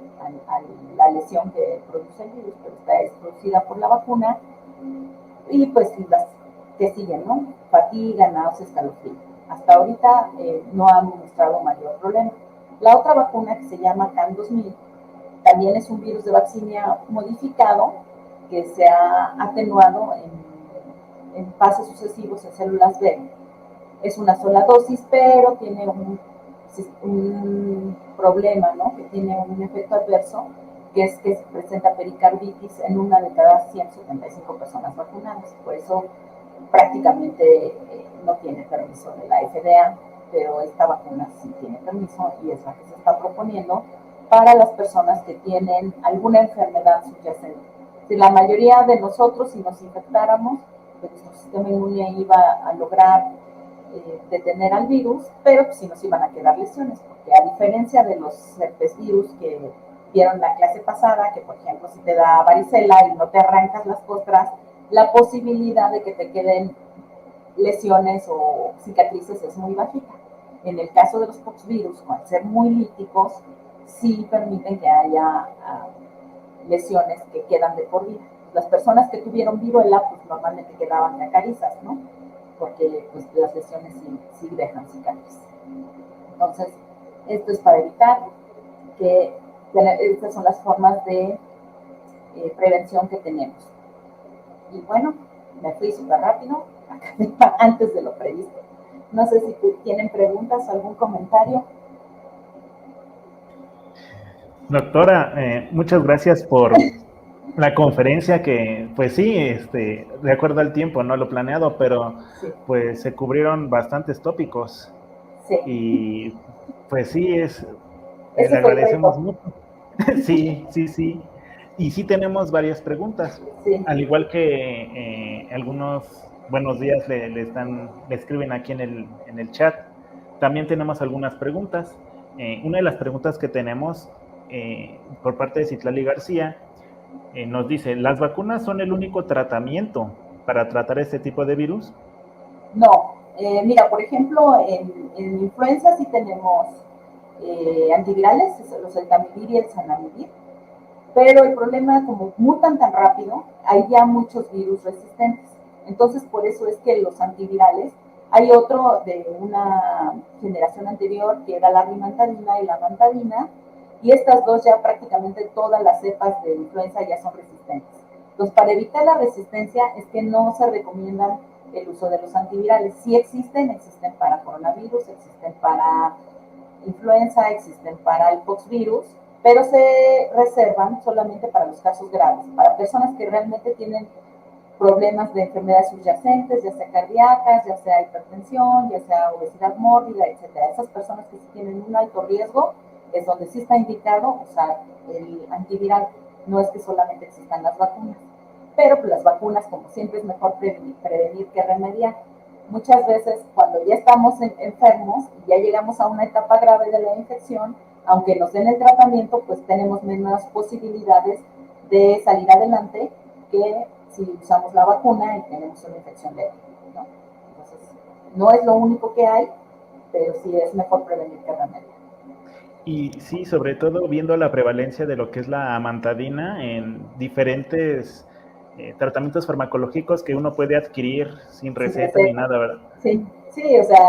a la lesión que produce el virus, pero esta es producida por la vacuna, y pues las que siguen, ¿no? Fatiga, náuseas, escalofrío. Hasta ahorita no han mostrado mayor problema. La otra vacuna, que se llama CAN 2000, también es un virus de vaccinia modificado que se ha atenuado en fases sucesivos en células B. Es una sola dosis, pero tiene un problema, ¿no? Que tiene un efecto adverso, que es que se presenta pericarditis en una de cada 175 personas vacunadas. Por eso prácticamente no tiene permiso de la FDA, pero esta vacuna sí tiene permiso y es la que se está proponiendo para las personas que tienen alguna enfermedad subyacente. Si la mayoría de nosotros, si nos infectáramos, pues nuestro sistema inmune iba a lograr detener al virus, pero pues, sí nos iban a quedar lesiones, porque a diferencia de los herpes virus que vieron la clase pasada, que por ejemplo si te da varicela y no te arrancas las costras, la posibilidad de que te queden lesiones o cicatrices es muy bajita. En el caso de los poxvirus, al ser muy líticos, sí permiten que haya lesiones que quedan de por vida. Las personas que tuvieron viruela, pues normalmente quedaban de carizas, ¿no? Porque pues, las lesiones sí dejan cicatrices. Entonces, esto es para evitar que estas son las formas de prevención que tenemos. Y bueno, me fui súper rápido, antes de lo previsto. No sé si tienen preguntas o algún comentario. Doctora, muchas gracias por la conferencia que, pues sí, de acuerdo al tiempo, no lo planeado, pero Sí. pues se cubrieron bastantes tópicos. Sí. Y pues sí, Ese le fue el agradecemos reto. mucho. Sí, sí, sí. Y sí tenemos varias preguntas. Sí. Al igual que algunos buenos días le escriben aquí en el chat, también tenemos algunas preguntas. Una de las preguntas que tenemos por parte de Citlali García nos dice, ¿las vacunas son el único tratamiento para tratar este tipo de virus? No. Mira, por ejemplo, en influenza sí tenemos antivirales, los Entamivir y el Zanamivir, pero el problema, como mutan tan rápido, hay ya muchos virus resistentes. Entonces, por eso es que los antivirales, hay otro de una generación anterior que era la rimantadina y la mantadina, y estas dos ya prácticamente todas las cepas de influenza ya son resistentes. Entonces, para evitar la resistencia es que no se recomiendan el uso de los antivirales. Sí existen para coronavirus, existen para influenza, existen para el poxvirus, pero se reservan solamente para los casos graves, para personas que realmente tienen problemas de enfermedades subyacentes, ya sea cardíacas, ya sea hipertensión, ya sea obesidad mórbida, etcétera. Esas personas que tienen un alto riesgo es donde sí está indicado usar el antiviral. No es que solamente existan las vacunas, pero pues, las vacunas, como siempre, es mejor prevenir que remediar. Muchas veces cuando ya estamos enfermos y ya llegamos a una etapa grave de la infección, aunque nos den el tratamiento, pues tenemos menos posibilidades de salir adelante que si usamos la vacuna y tenemos una infección leve, ¿no? Entonces, no es lo único que hay, pero sí es mejor prevenir que remediar. Y sí, sobre todo viendo la prevalencia de lo que es la amantadina en diferentes tratamientos farmacológicos que uno puede adquirir sin receta ni nada, ¿verdad? Sí, sí, o sea,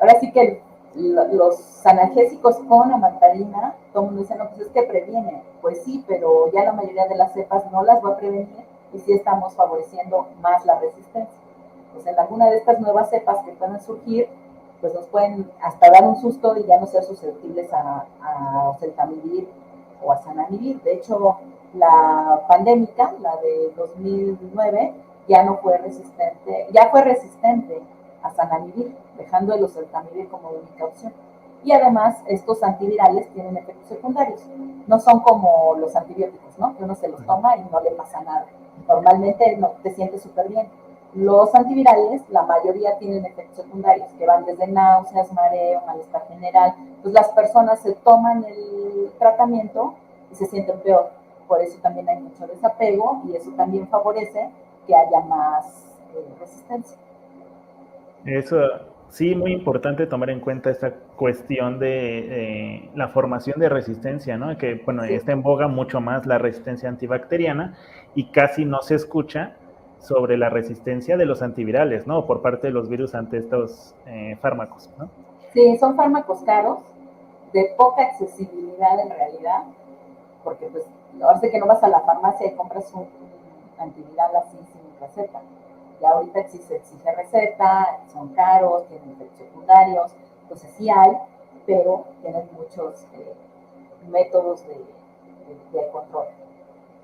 ahora sí que los analgésicos con amantarina, todo el mundo dice, no, pues es que previene. Pues sí, pero ya la mayoría de las cepas no las va a prevenir y sí estamos favoreciendo más la resistencia. Pues en alguna de estas nuevas cepas que puedan surgir, pues nos pueden hasta dar un susto y ya no ser susceptibles a oseltamivir o a zanamivir. De hecho, la pandémica, la de 2009, ya no fue resistente, ya fue resistente a zanamivir, dejando el oseltamivir como única opción. Y además, estos antivirales tienen efectos secundarios. No son como los antibióticos, ¿no? Que uno se los toma y no le pasa nada. Normalmente no, te sientes súper bien. Los antivirales, la mayoría tienen efectos secundarios, que van desde náuseas, mareo, malestar general. Pues las personas se toman el tratamiento y se sienten peor. Por eso también hay mucho desapego y eso también favorece que haya más resistencia. Eso sí, muy importante tomar en cuenta esta cuestión de la formación de resistencia, ¿no? Que, bueno, Sí. está en boga mucho más la resistencia antibacteriana y casi no se escucha sobre la resistencia de los antivirales, ¿no? Por parte de los virus ante estos fármacos, ¿no? Sí, son fármacos caros, de poca accesibilidad en realidad, porque pues ahora sé que no vas a la farmacia y compras un antiviral así sin receta. Ya ahorita exige receta, son caros, tienen efectos secundarios, entonces sí hay, pero tienen muchos métodos de control.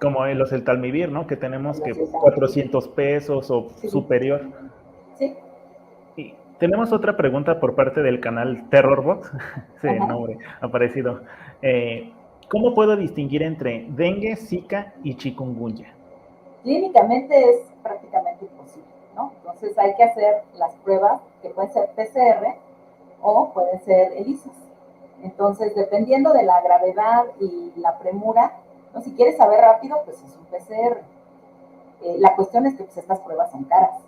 Como el oseltamivir, ¿no? Que tenemos que Los 400 pesos o sí, superior. sí. Y tenemos otra pregunta por parte del canal Terrorbot, ese Ajá. nombre aparecido. ¿Cómo puedo distinguir entre dengue, zika y chikungunya? Clínicamente es prácticamente imposible, ¿no? Entonces hay que hacer las pruebas que pueden ser PCR o pueden ser ELISAs. Entonces, dependiendo de la gravedad y la premura, ¿no? Si quieres saber rápido, pues es un PCR. La cuestión es que pues, estas pruebas son caras.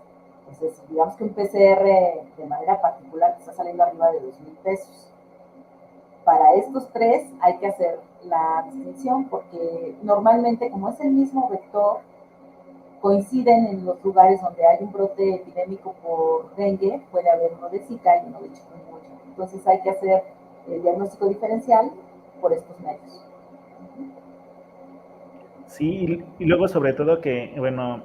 Entonces, digamos que un PCR de manera particular está saliendo arriba de 2,000 pesos. Para estos tres hay que hacer la distinción porque normalmente, como es el mismo vector, coinciden en los lugares donde hay un brote epidémico por dengue, puede haber uno de Zika y uno de chikungunya. Entonces hay que hacer el diagnóstico diferencial por estos medios. Sí, y luego sobre todo que, bueno,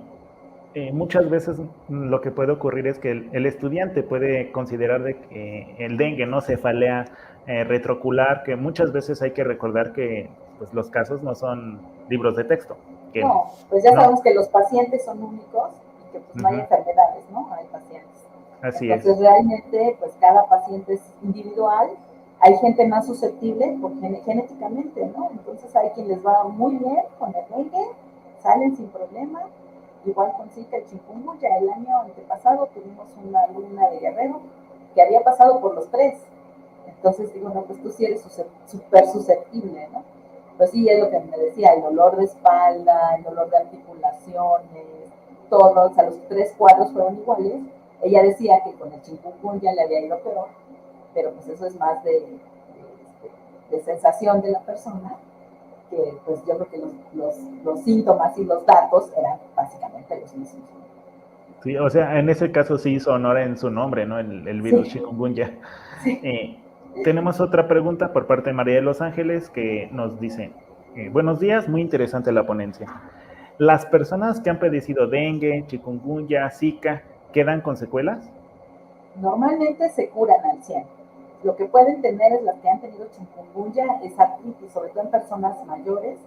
muchas veces lo que puede ocurrir es que el estudiante puede considerar de que el dengue, ¿no? Cefalea retrocular, que muchas veces hay que recordar que pues, los casos no son libros de texto. Que, No, pues ya ¿no? sabemos que los pacientes son únicos y que pues no hay Uh-huh. enfermedades, ¿no? Hay pacientes. Así es. Entonces realmente pues cada paciente es individual. Hay gente más susceptible genéticamente, ¿no? Entonces hay quien les va muy bien con el dengue, salen sin problema, igual con Zika y chikungunya. El año antepasado tuvimos una alumna de Guerrero que había pasado por los tres. Entonces digo, no, pues tú sí eres súper susceptible, ¿no? Pues sí, es lo que me decía, el dolor de espalda, el dolor de articulaciones, todos, o sea, los tres cuadros fueron iguales. Ella decía que con el chikungunya le había ido peor, pero pues eso es más de sensación de la persona, que pues yo creo que los síntomas y los datos eran básicamente los mismos. Sí, o sea, en ese caso sí hizo honor en su nombre, ¿no? El virus Sí, chikungunya. sí. Tenemos otra pregunta por parte de María de Los Ángeles que nos dice, buenos días, muy interesante la ponencia. ¿Las personas que han padecido dengue, chikungunya, zika, quedan con secuelas? Normalmente se curan al 100. Lo que pueden tener es las que han tenido chikungunya, es artritis, sobre todo en personas mayores,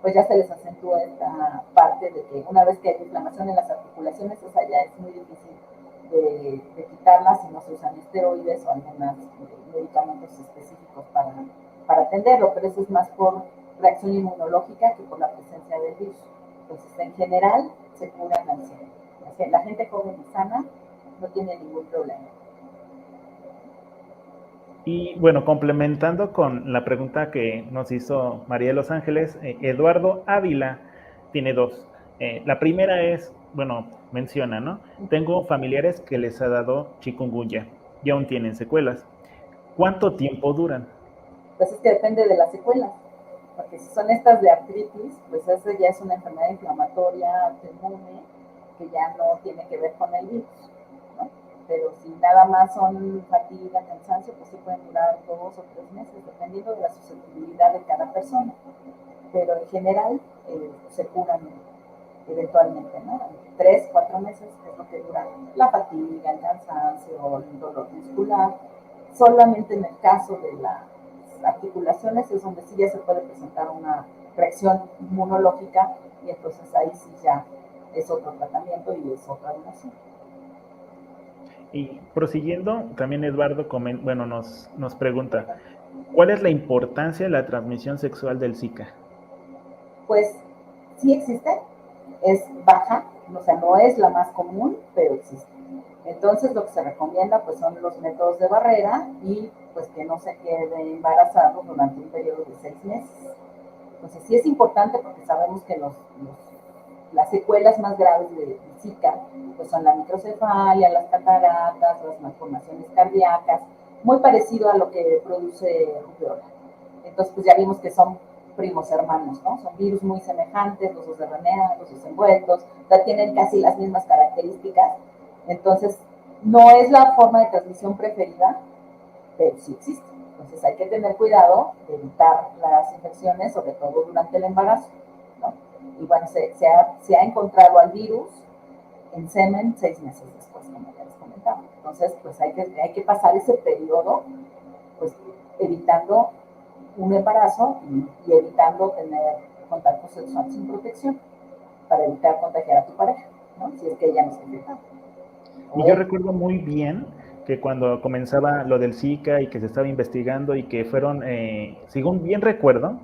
pues ya se les acentúa esta parte de que una vez que hay inflamación en las articulaciones, esa ya es muy difícil de quitarlas si no se usan esteroides o algunos medicamentos específicos para atenderlo, pero eso es más por reacción inmunológica que por la presencia del virus. Entonces, en general, se curan al 100. La gente joven y sana no tiene ningún problema. Y bueno, complementando con la pregunta que nos hizo María de Los Ángeles, Eduardo Ávila tiene dos. La primera es, bueno, menciona, ¿no? Tengo familiares que les ha dado chikungunya y aún tienen secuelas. ¿Cuánto tiempo duran? Pues es que depende de las secuelas. porque si son estas de artritis, pues esa ya es una enfermedad inflamatoria autoinmune que ya no tiene que ver con el virus, ¿no? Pero si nada más son fatiga, cansancio, pues sí pueden durar 2 o 3 meses, dependiendo de la susceptibilidad de cada persona. Pero en general se curan eventualmente, ¿no? 3, 4 meses es lo que dura la fatiga, el cansancio, el dolor muscular. Solamente en el caso de las articulaciones es donde sí ya se puede presentar una reacción inmunológica y entonces ahí sí ya es otro tratamiento y es otra donación. Y prosiguiendo, también Eduardo nos pregunta, ¿cuál es la importancia de la transmisión sexual del Zika? Pues sí existe, es baja, o sea, no es la más común, pero existe. Entonces lo que se recomienda pues son los métodos de barrera y pues que no se quede embarazado durante un periodo de 6 meses. Entonces sí es importante porque sabemos que las secuelas más graves de Zika pues son la microcefalia, las cataratas, las malformaciones cardíacas, muy parecido a lo que produce rubiola. Entonces pues ya vimos que son primos hermanos, ¿no? Son virus muy semejantes, los dos de RNA, los dos envueltos, o sea, tienen casi las mismas características. Entonces, no es la forma de transmisión preferida, pero sí existe. Entonces, hay que tener cuidado de evitar las infecciones, sobre todo durante el embarazo, ¿no? Y bueno, se ha encontrado al virus en semen 6 meses después, como ya les comentaba. Entonces, pues hay que pasar ese periodo, pues, evitando un embarazo y evitando tener contacto sexual sin protección para evitar contagiar a tu pareja, ¿no? Si es que ella no se infecta. Y yo recuerdo muy bien que cuando comenzaba lo del Zika y que se estaba investigando y que fueron, según bien recuerdo,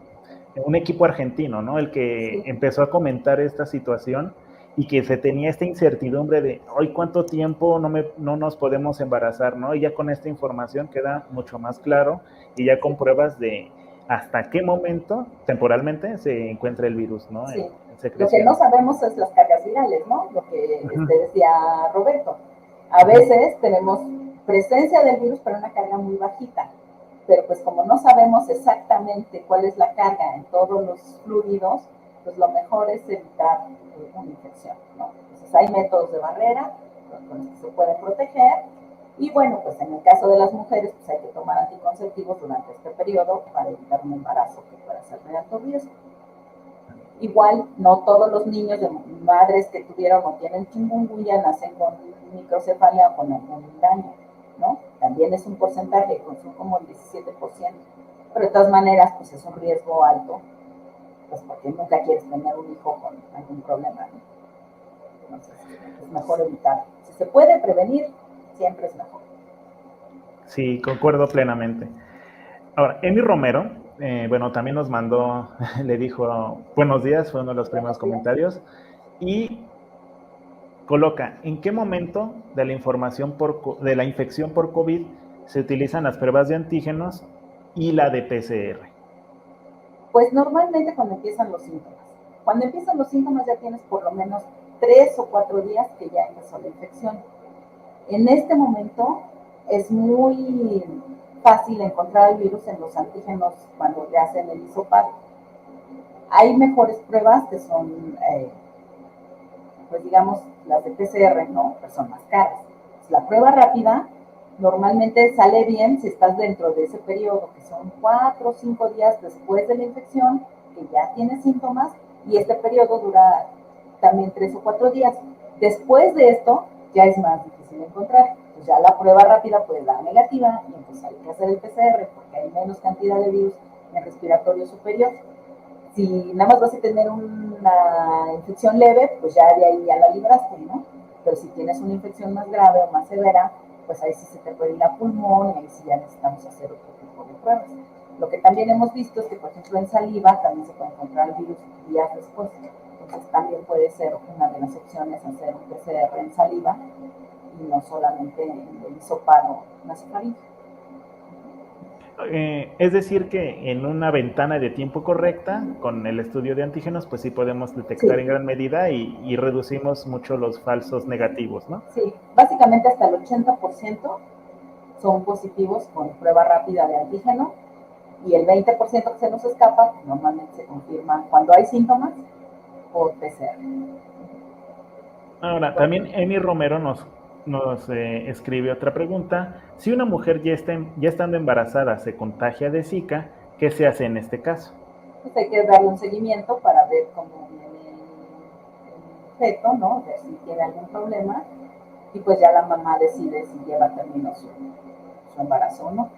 un equipo argentino, ¿no? El que Sí. empezó a comentar esta situación y que se tenía esta incertidumbre de hoy cuánto tiempo no nos podemos embarazar, ¿no? Y ya con esta información queda mucho más claro y ya con pruebas de hasta qué momento temporalmente se encuentra el virus, ¿no? Sí. En Lo que secreción. no sabemos es las cargas virales, ¿no? Lo que Uh-huh. decía Roberto. A veces tenemos presencia del virus, pero una carga muy bajita. Pero pues como no sabemos exactamente cuál es la carga en todos los fluidos, pues lo mejor es evitar una infección, ¿no? Entonces hay métodos de barrera con los que se pueden proteger. Y bueno, pues en el caso de las mujeres, pues hay que tomar anticonceptivos durante este periodo para evitar un embarazo que pueda ser de alto riesgo. Igual, no todos los niños de madres que tuvieron o tienen chikungunya nacen con microcefalia o con algún daño, ¿no? También es un porcentaje, son como el 17%. Pero de todas maneras, pues es un riesgo alto, pues porque nunca quieres tener un hijo con algún problema, ¿no? Entonces, es mejor evitar. Si se puede prevenir, siempre es mejor. Sí, concuerdo plenamente. Ahora, Emi Romero, también nos mandó, le dijo, buenos días, fue uno de los primeros comentarios, y coloca, ¿en qué momento de la de la infección por COVID se utilizan las pruebas de antígenos y la de PCR? Pues normalmente cuando empiezan los síntomas. Cuando empiezan los síntomas ya tienes por lo menos 3 o 4 días que ya empezó la infección. En este momento es muy fácil encontrar el virus en los antígenos cuando le hacen el hisopado. Hay mejores pruebas que son, pues digamos, las de PCR, ¿no? Pero son más caras. La prueba rápida normalmente sale bien si estás dentro de ese periodo, que son 4 o 5 días después de la infección, que ya tienes síntomas, y este periodo dura también 3 o 4 días. Después de esto, ya es más difícil encontrar. Pues ya la prueba rápida puede dar negativa, y entonces hay que hacer el PCR, porque hay menos cantidad de virus en el respiratorio superior. Si nada más vas a tener una infección leve, pues ya de ahí ya la libraste, ¿no? Pero si tienes una infección más grave o más severa, pues ahí sí se te puede ir a pulmón y ahí sí ya necesitamos hacer otro tipo de pruebas. Lo que también hemos visto es que, por ejemplo, en saliva también se puede encontrar el virus días después. Entonces también puede ser una de las opciones hacer un PCR en saliva y no solamente en el hisopado nasofaríngeo. Es decir, que en una ventana de tiempo correcta, con el estudio de antígenos, pues sí podemos detectar Sí. en gran medida y reducimos mucho los falsos negativos, ¿no? Sí, básicamente hasta el 80% son positivos con prueba rápida de antígeno Y el 20% que se nos escapa, normalmente se confirma cuando hay síntomas por PCR. Ahora, también Emi Romero nos escribe otra pregunta. Si una mujer ya estando embarazada se contagia de Zika, ¿qué se hace en este caso? Pues hay que darle un seguimiento para ver cómo viene el feto, ¿no? Ver si tiene algún problema. Y pues ya la mamá decide si lleva a término su embarazo o no.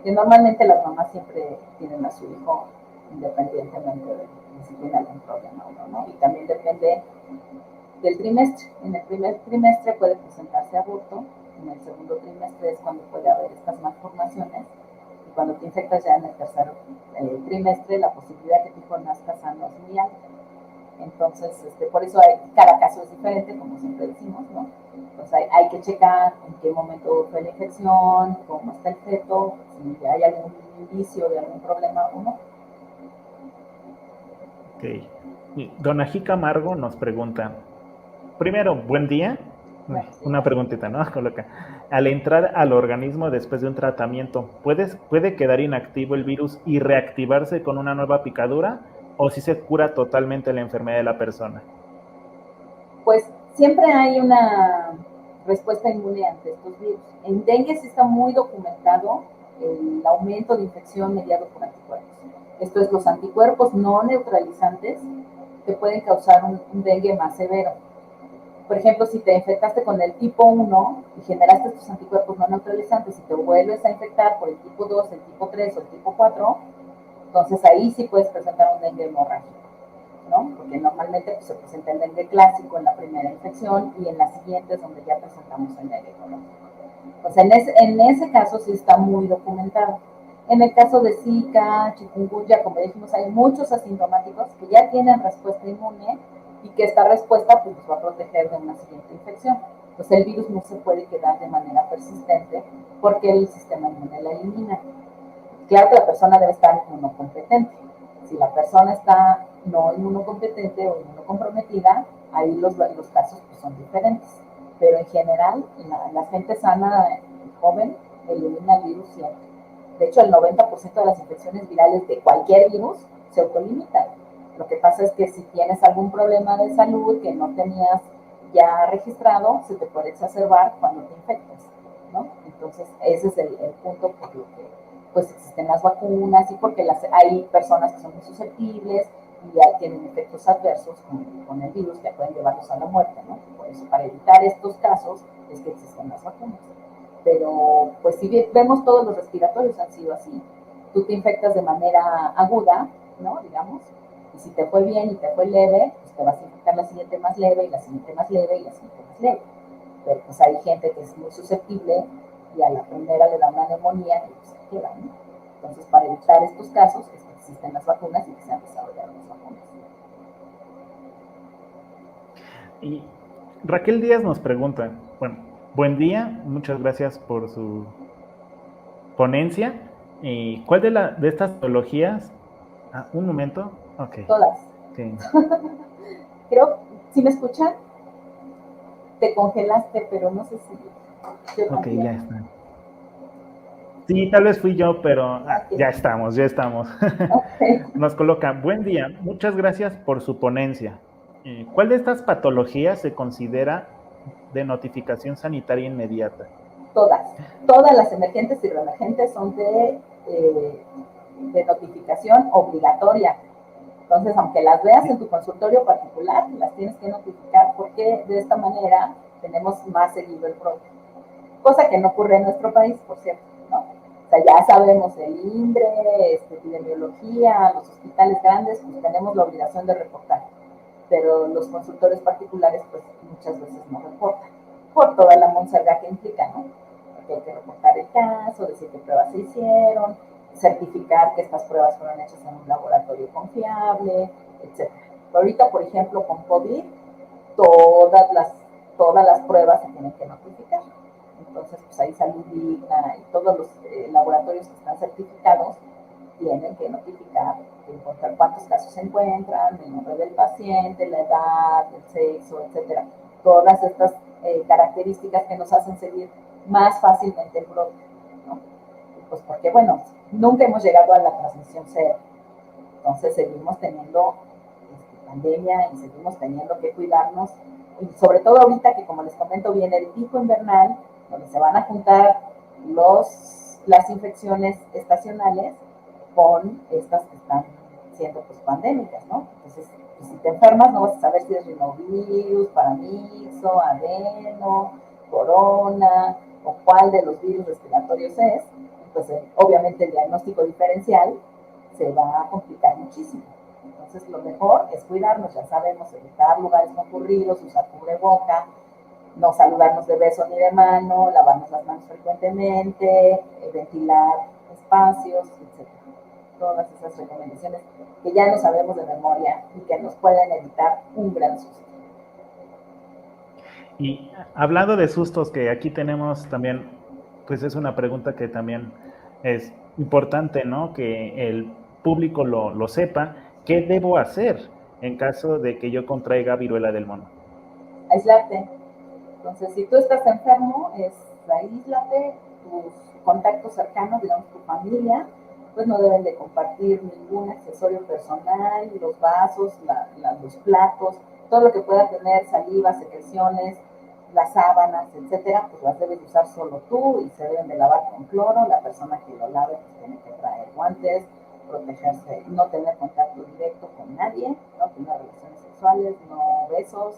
Que normalmente las mamás siempre tienen a su hijo independientemente de si tiene algún problema o no, ¿no? Y también depende del trimestre. En el primer trimestre puede presentarse aborto, en el segundo trimestre es cuando puede haber estas malformaciones, y cuando te infectas ya en el tercer trimestre, la posibilidad de que tu hijo nazca sano es muy alta. Entonces, por eso cada caso es diferente, como siempre decimos, ¿no? Entonces hay que checar en qué momento fue la infección, cómo está el feto, si hay algún indicio de algún problema o no. Ok. Don Ají Camargo nos pregunta, primero, buen día. Una preguntita, ¿no? Coloca. Al entrar al organismo después de un tratamiento, ¿puede quedar inactivo el virus y reactivarse con una nueva picadura? ¿O si se cura totalmente la enfermedad de la persona? Pues siempre hay una respuesta inmune ante estos virus. En dengue sí está muy documentado el aumento de infección mediado por anticuerpos. Esto es, los anticuerpos no neutralizantes que pueden causar un dengue más severo. Por ejemplo, si te infectaste con el tipo 1 y generaste estos anticuerpos no neutralizantes y te vuelves a infectar por el tipo 2, el tipo 3 o el tipo 4, entonces ahí sí puedes presentar un dengue hemorrágico, ¿no? Porque normalmente pues, se presenta el dengue clásico en la primera infección y en las siguientes donde ya presentamos el dengue hemorrágico. Entonces, en ese caso sí está muy documentado. En el caso de Zika, chikungunya, como dijimos, hay muchos asintomáticos que ya tienen respuesta inmune y que esta respuesta pues, va a proteger de una siguiente infección. Pues el virus no se puede quedar de manera persistente porque el sistema inmune la elimina. Claro que la persona debe estar inmunocompetente. Si la persona está no inmunocompetente o inmunocomprometida, ahí los casos pues, son diferentes. Pero en general, la gente sana y joven elimina el virus siempre. De hecho, el 90% de las infecciones virales de cualquier virus se autolimitan. Lo que pasa es que si tienes algún problema de salud que no tenías ya registrado, se te puede exacerbar cuando te infectas, ¿no? Entonces, ese es el punto por lo que pues existen las vacunas y porque hay personas que son muy susceptibles y ya tienen efectos adversos con el virus que pueden llevarlos a la muerte, ¿no? Por eso, para evitar estos casos, es que existen las vacunas. Pero, pues, si vemos todos los respiratorios han sido así. Tú te infectas de manera aguda, ¿no? Digamos, y si te fue bien y te fue leve, pues te vas a infectar la siguiente más leve y la siguiente más leve y la siguiente más leve. Pero, pues, hay gente que es muy susceptible y a la primera le da una neumonía y pues se queda, ¿no? Entonces, para evitar estos casos, es que existen las vacunas y que se han desarrollado las vacunas. Y Raquel Díaz nos pregunta, bueno, buen día, muchas gracias por su ponencia. ¿Y cuál de estas patologías? Un momento. Ok. Todas. Sí. Creo, si me escuchan, te congelaste, pero no sé si yo Ok, también. ya está. Sí, tal vez fui yo, pero Okay. ya estamos, ya estamos. Okay. Nos coloca, buen día, muchas gracias por su ponencia. ¿Cuál de estas patologías se considera de notificación sanitaria inmediata? Todas las emergentes y reemergentes son de notificación obligatoria. Entonces, aunque las veas en tu consultorio particular, las tienes que notificar porque de esta manera tenemos más seguido el brote. Cosa que no ocurre en nuestro país, por cierto, ¿no? O sea, ya sabemos el INDRE, epidemiología, los hospitales grandes, pues tenemos la obligación de reportar. Pero los consultores particulares, pues muchas veces no reportan. Por toda la monserga que implica, ¿no? Porque hay que reportar el caso, decir qué pruebas se hicieron, certificar que estas pruebas fueron hechas en un laboratorio confiable, etc. Ahorita, por ejemplo, con COVID, todas las pruebas se tienen que notificar. Entonces, pues ahí Salud Digna y todos los laboratorios que están certificados tienen que notificar, encontrar cuántos casos se encuentran, el nombre del paciente, la edad, el sexo, etcétera. Todas estas características que nos hacen seguir más fácilmente el brote, ¿no? Pues porque, bueno, nunca hemos llegado a la transmisión cero. Entonces seguimos teniendo pandemia y seguimos teniendo que cuidarnos. Y sobre todo ahorita que, como les comento, viene el pico invernal, donde se van a juntar las infecciones estacionales con estas que están siendo pues pandémicas, ¿no? Entonces, pues, si te enfermas no vas a saber si es rinovirus, paramixo, adeno, corona o cuál de los virus respiratorios es. Pues obviamente el diagnóstico diferencial se va a complicar muchísimo. Entonces lo mejor es cuidarnos, ya sabemos, evitar lugares concurridos, usar cubreboca, no saludarnos de beso ni de mano, lavarnos las manos frecuentemente, ventilar espacios, etc. Todas esas recomendaciones que ya no sabemos de memoria y que nos pueden evitar un gran susto. Y hablando de sustos, que aquí tenemos también, pues es una pregunta que también es importante, ¿no? Que el público lo sepa. ¿Qué debo hacer en caso de que yo contraiga viruela del mono? Aislarte. Entonces, si tú estás enfermo, aíslate, tus contactos cercanos, digamos tu familia, pues no deben de compartir ningún accesorio personal, los vasos, los platos, todo lo que pueda tener saliva, secreciones, las sábanas, etcétera, pues las debes usar solo tú y se deben de lavar con cloro. La persona que lo lave pues tiene que traer guantes, protegerse, no tener contacto directo con nadie, no tener relaciones sexuales, no besos,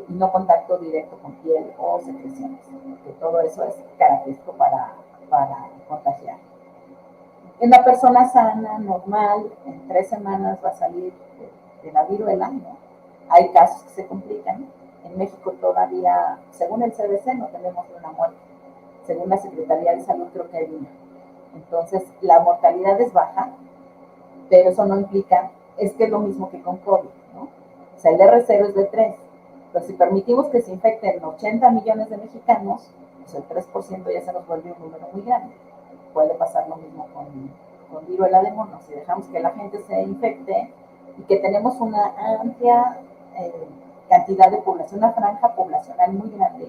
y no contacto directo con piel o secreciones, porque todo eso es característico para contagiar. En una persona sana, normal, en 3 semanas va a salir de la viruela, ¿no? Hay casos que se complican. En México todavía, según el CDC, no tenemos una muerte. Según la Secretaría de Salud, creo que hay una. Entonces, la mortalidad es baja, pero eso no implica, es que es lo mismo que con COVID, ¿no? O sea, el R0 es de 3, pero si permitimos que se infecten 80 millones de mexicanos, pues el 3% ya se nos vuelve un número muy grande. Puede pasar lo mismo con viruela de mono. Si dejamos que la gente se infecte y que tenemos una amplia cantidad de población, una franja poblacional muy grande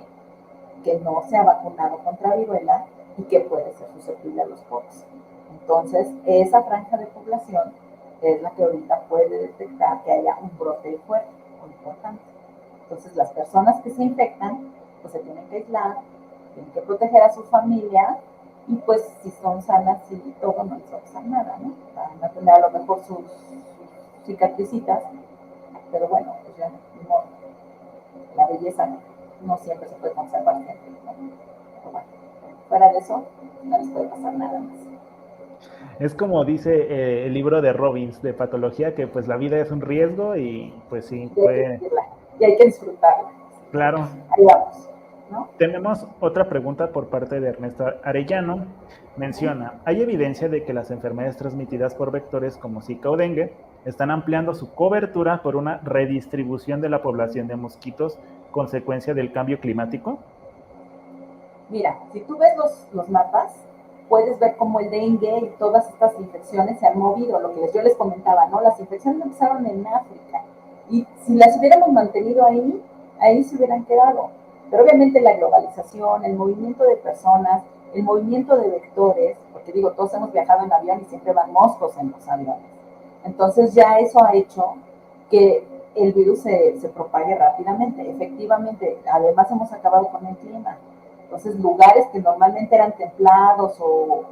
que no se ha vacunado contra viruela y que puede ser susceptible a los POCs. Entonces, esa franja de población es la que ahorita puede detectar que haya un brote fuerte o importante. Entonces, las personas que se infectan, pues se tienen que aislar, tienen que proteger a su familia y pues si son sanas y todo, no les va a pasar nada, ¿no? Van a tener a lo mejor sus cicatricitas, pero bueno, pues ya, no, la belleza no siempre se puede conservar siempre, ¿no? Pero bueno, fuera de eso, no les puede pasar nada más. Es como dice el libro de Robbins de patología, que pues la vida es un riesgo y pues sí, puede... Y hay que disfrutarla. Claro. Ahí vamos, ¿no? Tenemos otra pregunta por parte de Ernesto Arellano. Menciona, ¿hay evidencia de que las enfermedades transmitidas por vectores como Zika o dengue están ampliando su cobertura por una redistribución de la población de mosquitos consecuencia del cambio climático? Mira, si tú ves los mapas, puedes ver cómo el dengue y todas estas infecciones se han movido, lo que yo les comentaba, ¿no? Las infecciones empezaron en África y si las hubiéramos mantenido ahí se hubieran quedado. Pero obviamente la globalización, el movimiento de personas, el movimiento de vectores, porque digo, todos hemos viajado en avión y siempre van moscos en los aviones. Entonces ya eso ha hecho que el virus se propague rápidamente. Efectivamente, además hemos acabado con el clima. Entonces, lugares que normalmente eran templados o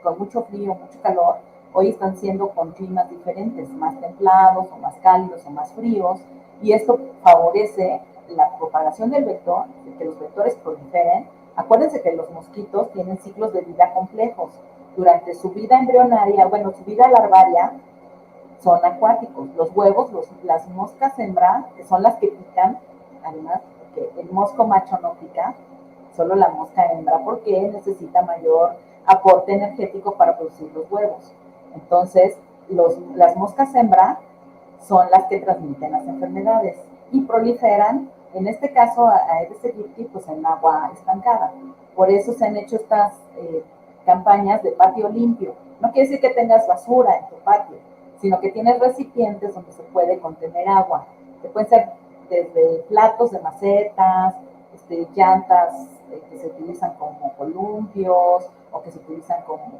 con mucho frío, mucho calor, hoy están siendo con climas diferentes, más templados o más cálidos o más fríos, y esto favorece la propagación del vector, de que los vectores proliferen. Acuérdense que los mosquitos tienen ciclos de vida complejos. Durante su vida embrionaria, su vida larvaria, son acuáticos. Los huevos, las moscas hembra, que son las que pican, además, porque el mosco macho no pica, solo la mosca hembra, porque necesita mayor aporte energético para producir los huevos. Entonces, las moscas hembra son las que transmiten las enfermedades y proliferan, en este caso, a Aedes aegypti, pues en agua estancada. Por eso se han hecho estas campañas de patio limpio. No quiere decir que tengas basura en tu patio, sino que tienes recipientes donde se puede contener agua, que pueden ser desde platos de macetas, llantas que se utilizan como columpios, o que se utilizan como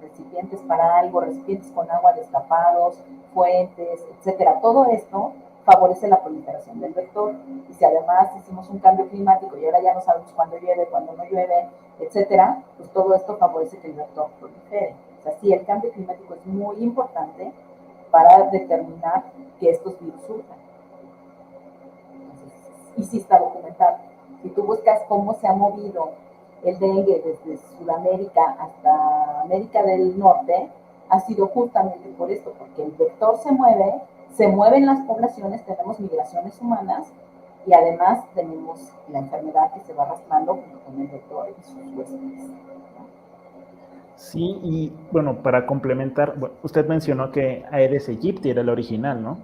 recipientes para algo, recipientes con agua destapados, fuentes, etcétera. Todo esto favorece la proliferación del vector. Y si además hicimos un cambio climático y ahora ya no sabemos cuándo llueve, cuándo no llueve, etcétera, pues todo esto favorece que el vector prolifere. O sea, sí, el cambio climático es muy importante para determinar que estos virus surjan. Y sí está documentado. Si tú buscas cómo se ha movido el dengue desde Sudamérica hasta América del Norte, ha sido justamente por esto, porque el vector se mueven las poblaciones, tenemos migraciones humanas y además tenemos la enfermedad que se va arrastrando junto con el vector y sus huéspedes. Sí, y bueno, para complementar, bueno, usted mencionó que Aedes aegypti era el original, ¿no?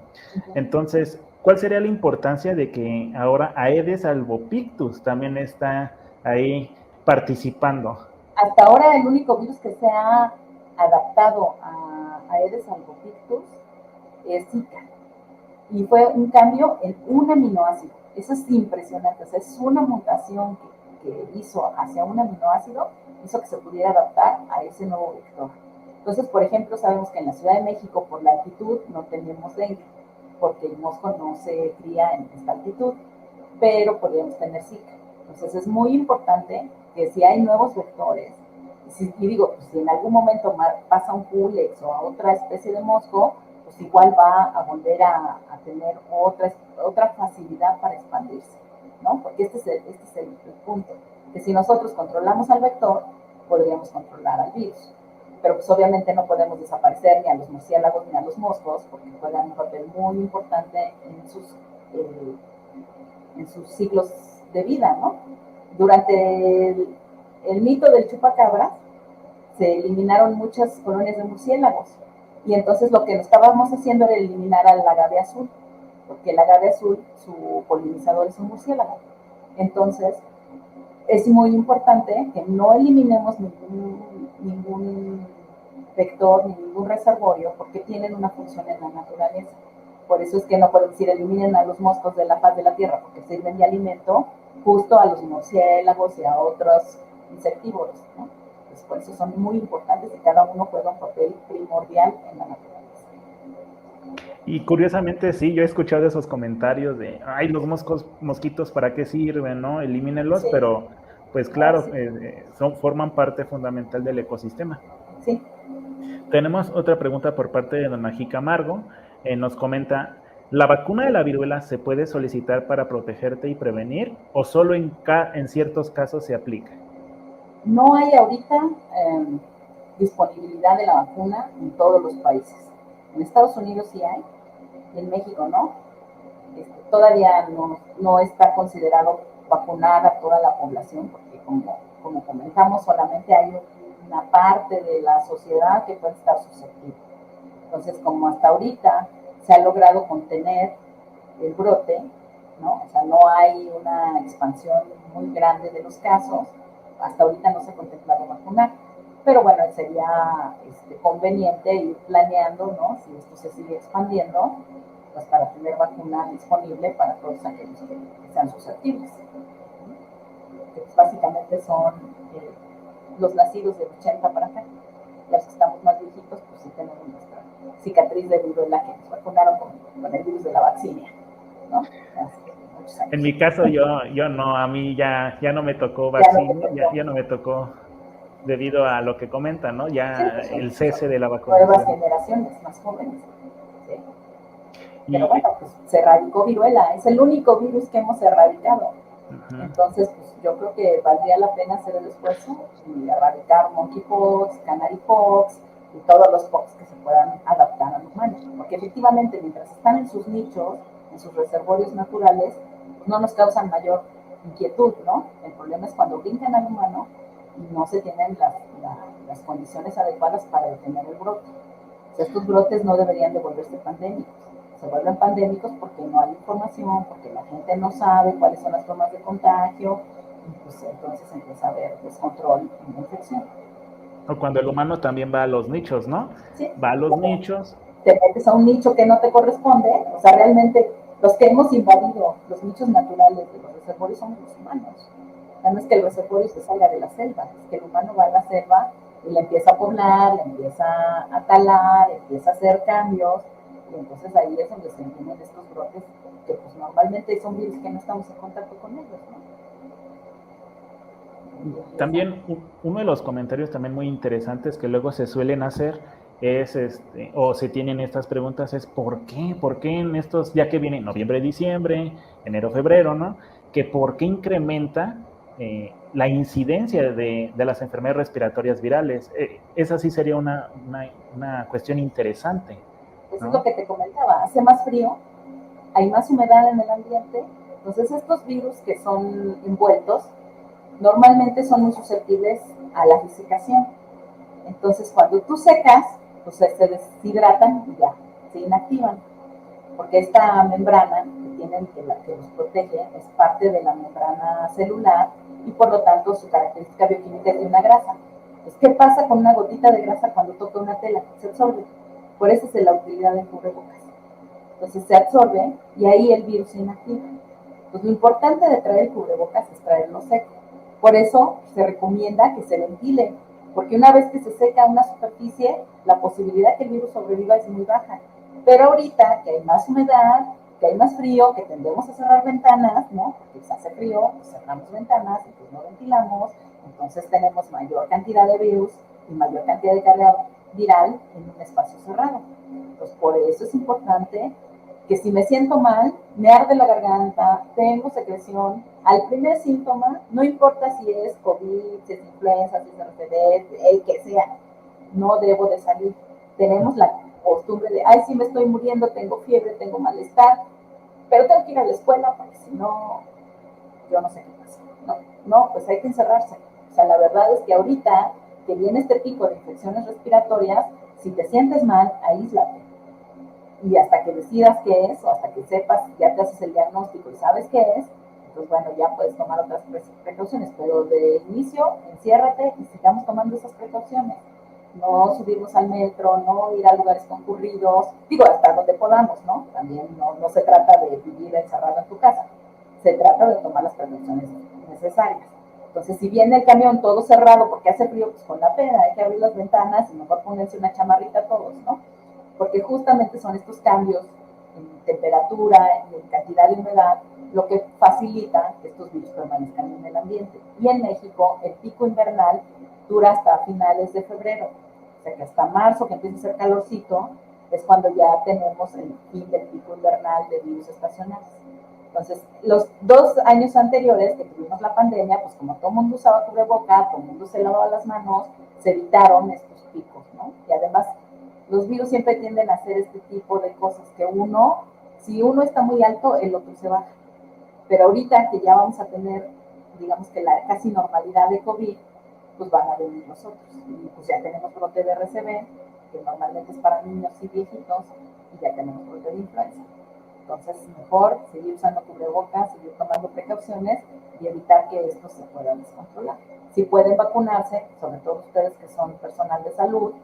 Entonces, ¿cuál sería la importancia de que ahora Aedes albopictus también está ahí participando? Hasta ahora el único virus que se ha adaptado a Aedes albopictus es Zika. Y fue un cambio en un aminoácido. Eso es impresionante. O sea, es una mutación que hizo hacia un aminoácido, hizo que se pudiera adaptar a ese nuevo vector. Entonces, por ejemplo, sabemos que en la Ciudad de México, por la altitud, no tenemos dengue, porque el mosco no se cría en esta altitud, pero podríamos tener Zika. Entonces, es muy importante que si hay nuevos vectores, y digo, pues, si en algún momento pasa un Culex o a otra especie de mosco, pues igual va a volver a tener otra facilidad para expandirse, ¿no? Porque este es el punto, que si nosotros controlamos al vector, podríamos controlar al virus. Pero pues obviamente no podemos desaparecer ni a los murciélagos ni a los moscos, porque juegan un papel muy importante en sus ciclos de vida, ¿no? Durante el mito del chupacabras, se eliminaron muchas colonias de murciélagos. Y entonces lo que estábamos haciendo era eliminar al agave azul, porque el agave azul, su polinizador es un murciélago. Entonces, es muy importante que no eliminemos ningún vector ni ningún reservorio, porque tienen una función en la naturaleza. Por eso es que no podemos decir eliminen a los moscos de la faz de la tierra, porque sirven de alimento justo a los murciélagos y a otros insectívoros, ¿no? Entonces, por eso son muy importantes y cada uno juega un papel primordial en la naturaleza. Y curiosamente, sí, yo he escuchado esos comentarios de, ay, los mosquitos, ¿para qué sirven, no? Elimínenlos, Sí. pero pues claro, Sí. forman parte fundamental del ecosistema. Sí. Tenemos otra pregunta por parte de don Ají Camargo. Nos comenta, ¿la vacuna de la viruela se puede solicitar para protegerte y prevenir o solo en ciertos casos se aplica? No hay ahorita disponibilidad de la vacuna en todos los países. En Estados Unidos sí hay, en México no. Todavía no está considerado vacunar a toda la población, porque como comentamos, solamente hay una parte de la sociedad que puede estar susceptible. Entonces, como hasta ahorita se ha logrado contener el brote, ¿no? O sea, no hay una expansión muy grande de los casos, hasta ahorita no se ha contemplado vacunar. Pero bueno, sería conveniente ir planeando, ¿no? Si esto se sigue expandiendo, pues para tener vacuna disponible para todos aquellos que sean susceptibles. Que pues básicamente son los nacidos de 80 para acá. Ya los que estamos más viejitos, pues sí tenemos nuestra cicatriz de viruela que nos vacunaron con el virus de la vaccinia, ¿no? En mi caso yo no, a mí ya no me tocó vacina, ya no me tocó debido a lo que comentan, ¿no? Ya sí, el cese de la vacunación. Nuevas generaciones más jóvenes. ¿Sí? Pero bueno, pues se erradicó viruela, es el único virus que hemos erradicado. Entonces, pues yo creo que valdría la pena hacer el esfuerzo y erradicar monkeypox, canarypox y todos los pox que se puedan adaptar al humano. Porque efectivamente, mientras están en sus nichos, en sus reservorios naturales, no nos causan mayor inquietud, ¿no? El problema es cuando brincan al humano y no se tienen las condiciones adecuadas para detener el brote. O sea, estos brotes no deberían de volverse pandémicos. Se vuelven pandémicos porque no hay información, porque la gente no sabe cuáles son las formas de contagio, y pues entonces empieza a haber descontrol en la infección. O cuando el humano también va a los nichos, ¿no? Sí. Va a los nichos. Te metes a un nicho que no te corresponde, o sea, realmente los que hemos invadido los nichos naturales de los reservorios somos los humanos. Ya no es que el reservorio se salga de la selva, es que el humano va a la selva y le empieza a poblar, le empieza a talar, empieza a hacer cambios, y entonces ahí es donde se entienden estos brotes, que pues normalmente son virus que no estamos en contacto con ellos, ¿no? También uno de los comentarios también muy interesantes que luego se suelen hacer es, o se tienen estas preguntas es ¿por qué? ¿Por qué en estos, ya que viene noviembre, diciembre, enero, febrero, ¿no? Que por qué incrementa la incidencia de las enfermedades respiratorias virales. Esa sí sería una cuestión interesante, Pues es lo ¿no? que te comentaba, hace más frío, hay más humedad en el ambiente, entonces estos virus que son envueltos normalmente son muy susceptibles a la fisicación. Entonces, cuando tú secas, pues se deshidratan y ya, se inactivan, porque esta membrana que tienen, que los protege, es parte de la membrana celular y por lo tanto su característica bioquímica es de una grasa. Pues, ¿qué pasa con una gotita de grasa cuando toca una tela? Se absorbe. Por eso es la utilidad del cubrebocas. Entonces se absorbe y ahí el virus se inactiva. Pues lo importante de traer el cubrebocas es traerlo seco. Por eso se recomienda que se ventile, porque una vez que se seca una superficie, la posibilidad de que el virus sobreviva es muy baja. Pero ahorita que hay más humedad, que hay más frío, que tendemos a cerrar ventanas, ¿no? Porque se hace frío, pues cerramos ventanas y pues no ventilamos, entonces tenemos mayor cantidad de virus y mayor cantidad de carga viral en un espacio cerrado. Pues por eso es importante que si me siento mal, me arde la garganta, tengo secreción, al primer síntoma, no importa si es COVID, si es influenza, si es RFD, el que sea, no debo de salir. Tenemos la costumbre de, ay, sí me estoy muriendo, tengo fiebre, tengo malestar, pero tengo que ir a la escuela porque si no, yo no sé qué pasa. No, no, pues hay que encerrarse. O sea, la verdad es que ahorita que viene este pico de infecciones respiratorias, si te sientes mal, aíslate y hasta que decidas qué es, o hasta que sepas, ya te haces el diagnóstico y sabes qué es, pues bueno, ya puedes tomar otras precauciones, pero de inicio, enciérrate y sigamos tomando esas precauciones. No subirnos al metro, no ir a lugares concurridos, digo, hasta donde podamos, ¿no? También no se trata de vivir encerrado en tu casa, se trata de tomar las precauciones necesarias. Entonces, si viene el camión todo cerrado porque hace frío, pues con la pena, hay que abrir las ventanas y mejor ponerse una chamarrita a todos, ¿no? Porque justamente son estos cambios en temperatura y en cantidad de humedad lo que facilita que estos virus permanezcan en el ambiente. Y en México el pico invernal dura hasta finales de febrero, o sea que hasta marzo, que empieza a hacer calorcito, es cuando ya tenemos el fin del pico invernal de virus estacionales. Entonces, los 2 años anteriores que tuvimos la pandemia, pues como todo el mundo usaba cubreboca, todo el mundo se lavaba las manos, se evitaron estos picos, ¿no? Y además los virus siempre tienden a hacer este tipo de cosas que uno, si uno está muy alto, el otro se baja. Pero ahorita que ya vamos a tener, digamos que la casi normalidad de COVID, pues van a venir los otros. Y pues ya tenemos brote de RCV, que normalmente es para niños y viejitos, y ya tenemos brote de influenza. Entonces, mejor seguir usando cubrebocas, seguir tomando precauciones y evitar que esto se pueda descontrolar. Si pueden vacunarse, sobre todo ustedes que son personal de salud,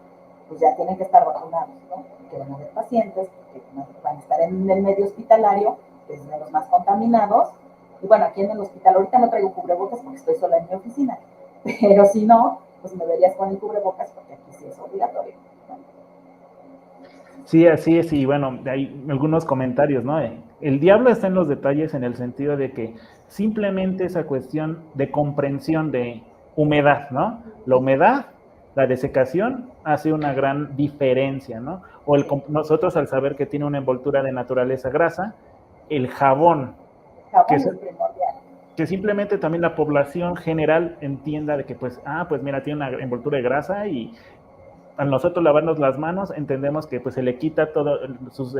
pues ya tienen que estar vacunados, ¿no? Que van a haber pacientes que van a estar en el medio hospitalario, que es de los más contaminados. Y bueno, aquí en el hospital ahorita no traigo cubrebocas porque estoy sola en mi oficina, pero si no, pues me verías con el cubrebocas porque aquí sí es obligatorio, ¿no? Sí, así es, y bueno, hay algunos comentarios, ¿no? El diablo está en los detalles en el sentido de que simplemente esa cuestión de comprensión de humedad, ¿no? La humedad, la desecación hace una gran diferencia, ¿no? O nosotros al saber que tiene una envoltura de naturaleza grasa, el jabón, El que, jabón es primordial. que simplemente también la población general entienda de que pues, pues mira, tiene una envoltura de grasa y a nosotros lavarnos las manos entendemos que pues se le quita todo Sí,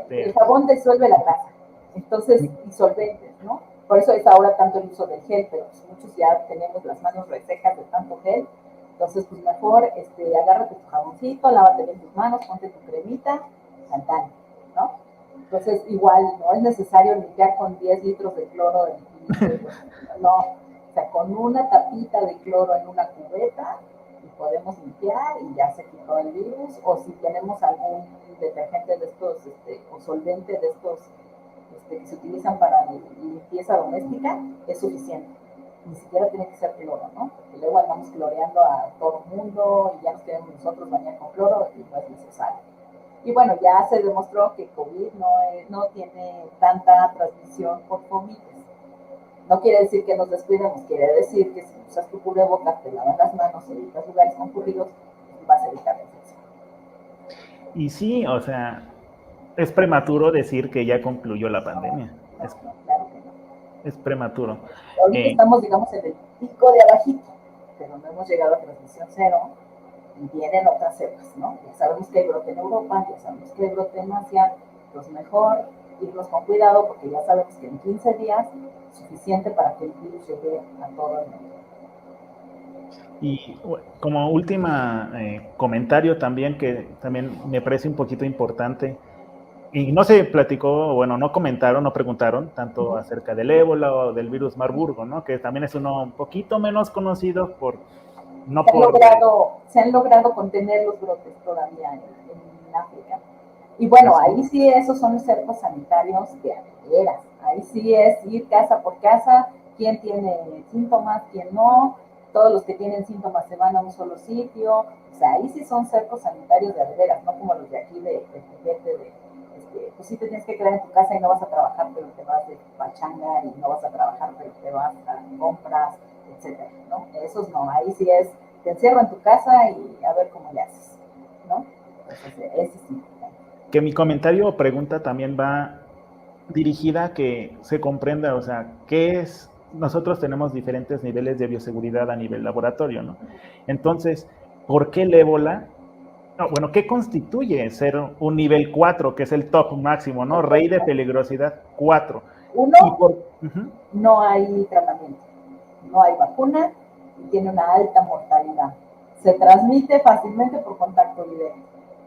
el jabón disuelve la grasa, entonces disolventes, ¿no? Por eso es ahora tanto el uso del gel, pero pues muchos ya tenemos las manos resecas de tanto gel, entonces pues mejor agárrate tu jaboncito, lávate bien tus manos, ponte tu cremita, cantán, ¿no? Entonces igual no es necesario limpiar con 10 litros de cloro no, o sea, con una tapita de cloro en una cubeta y podemos limpiar y ya se quitó el virus, o si tenemos algún detergente de estos, o solvente de estos que se utilizan para limpieza doméstica es suficiente. Ni siquiera tiene que ser cloro, ¿no? Porque luego andamos cloreando a todo el mundo y ya nos queremos nosotros bañar con cloro y no es necesario. Y bueno, ya se demostró que COVID no tiene tanta transmisión por fomites. No quiere decir que nos descuidemos, quiere decir que si usas tu cubrebocas, te lavas las manos, evitas lugares concurridos, vas a evitar la infección. Y sí, o sea, es prematuro decir que ya concluyó la pandemia. Claro que no. Es prematuro. Ahorita estamos, digamos, en el pico de abajito, pero no hemos llegado a transmisión cero y vienen otras cepas, ¿no? Ya sabemos que hay brote en Europa, ya sabemos que hay brote en Asia, pues mejor irnos con cuidado porque ya sabemos que en 15 días es suficiente para que el virus llegue a todo el mundo. Y como última comentario también, que también me parece un poquito importante, y no se platicó, bueno, no comentaron, no preguntaron tanto acerca del ébola o del virus Marburgo, ¿no? Que también es uno un poquito menos conocido por... No se han logrado contener los brotes todavía en África. Y bueno, ahí sí esos son cercos sanitarios de veras. Ahí sí es ir casa por casa, quién tiene síntomas, quién no. Todos los que tienen síntomas se van a un solo sitio. O sea, ahí sí son cercos sanitarios de veras, no como los de aquí de pues sí te tienes que quedar en tu casa y no vas a trabajar, pero te vas de pachanga, y no vas a trabajar, pero te vas a compras, etcétera, ¿no? Esos no, ahí sí es, te encierro en tu casa y a ver cómo le haces, ¿no? Entonces, ese sí. Que mi comentario o pregunta también va dirigida a que se comprenda, o sea, qué es, nosotros tenemos diferentes niveles de bioseguridad a nivel laboratorio, ¿no? Entonces, ¿por qué el ébola? No, bueno, ¿qué constituye ser un nivel 4, que es el top máximo, ¿no? Rey de peligrosidad 4. Uno, no hay tratamiento, no hay vacuna y tiene una alta mortalidad. Se transmite fácilmente por contacto directo.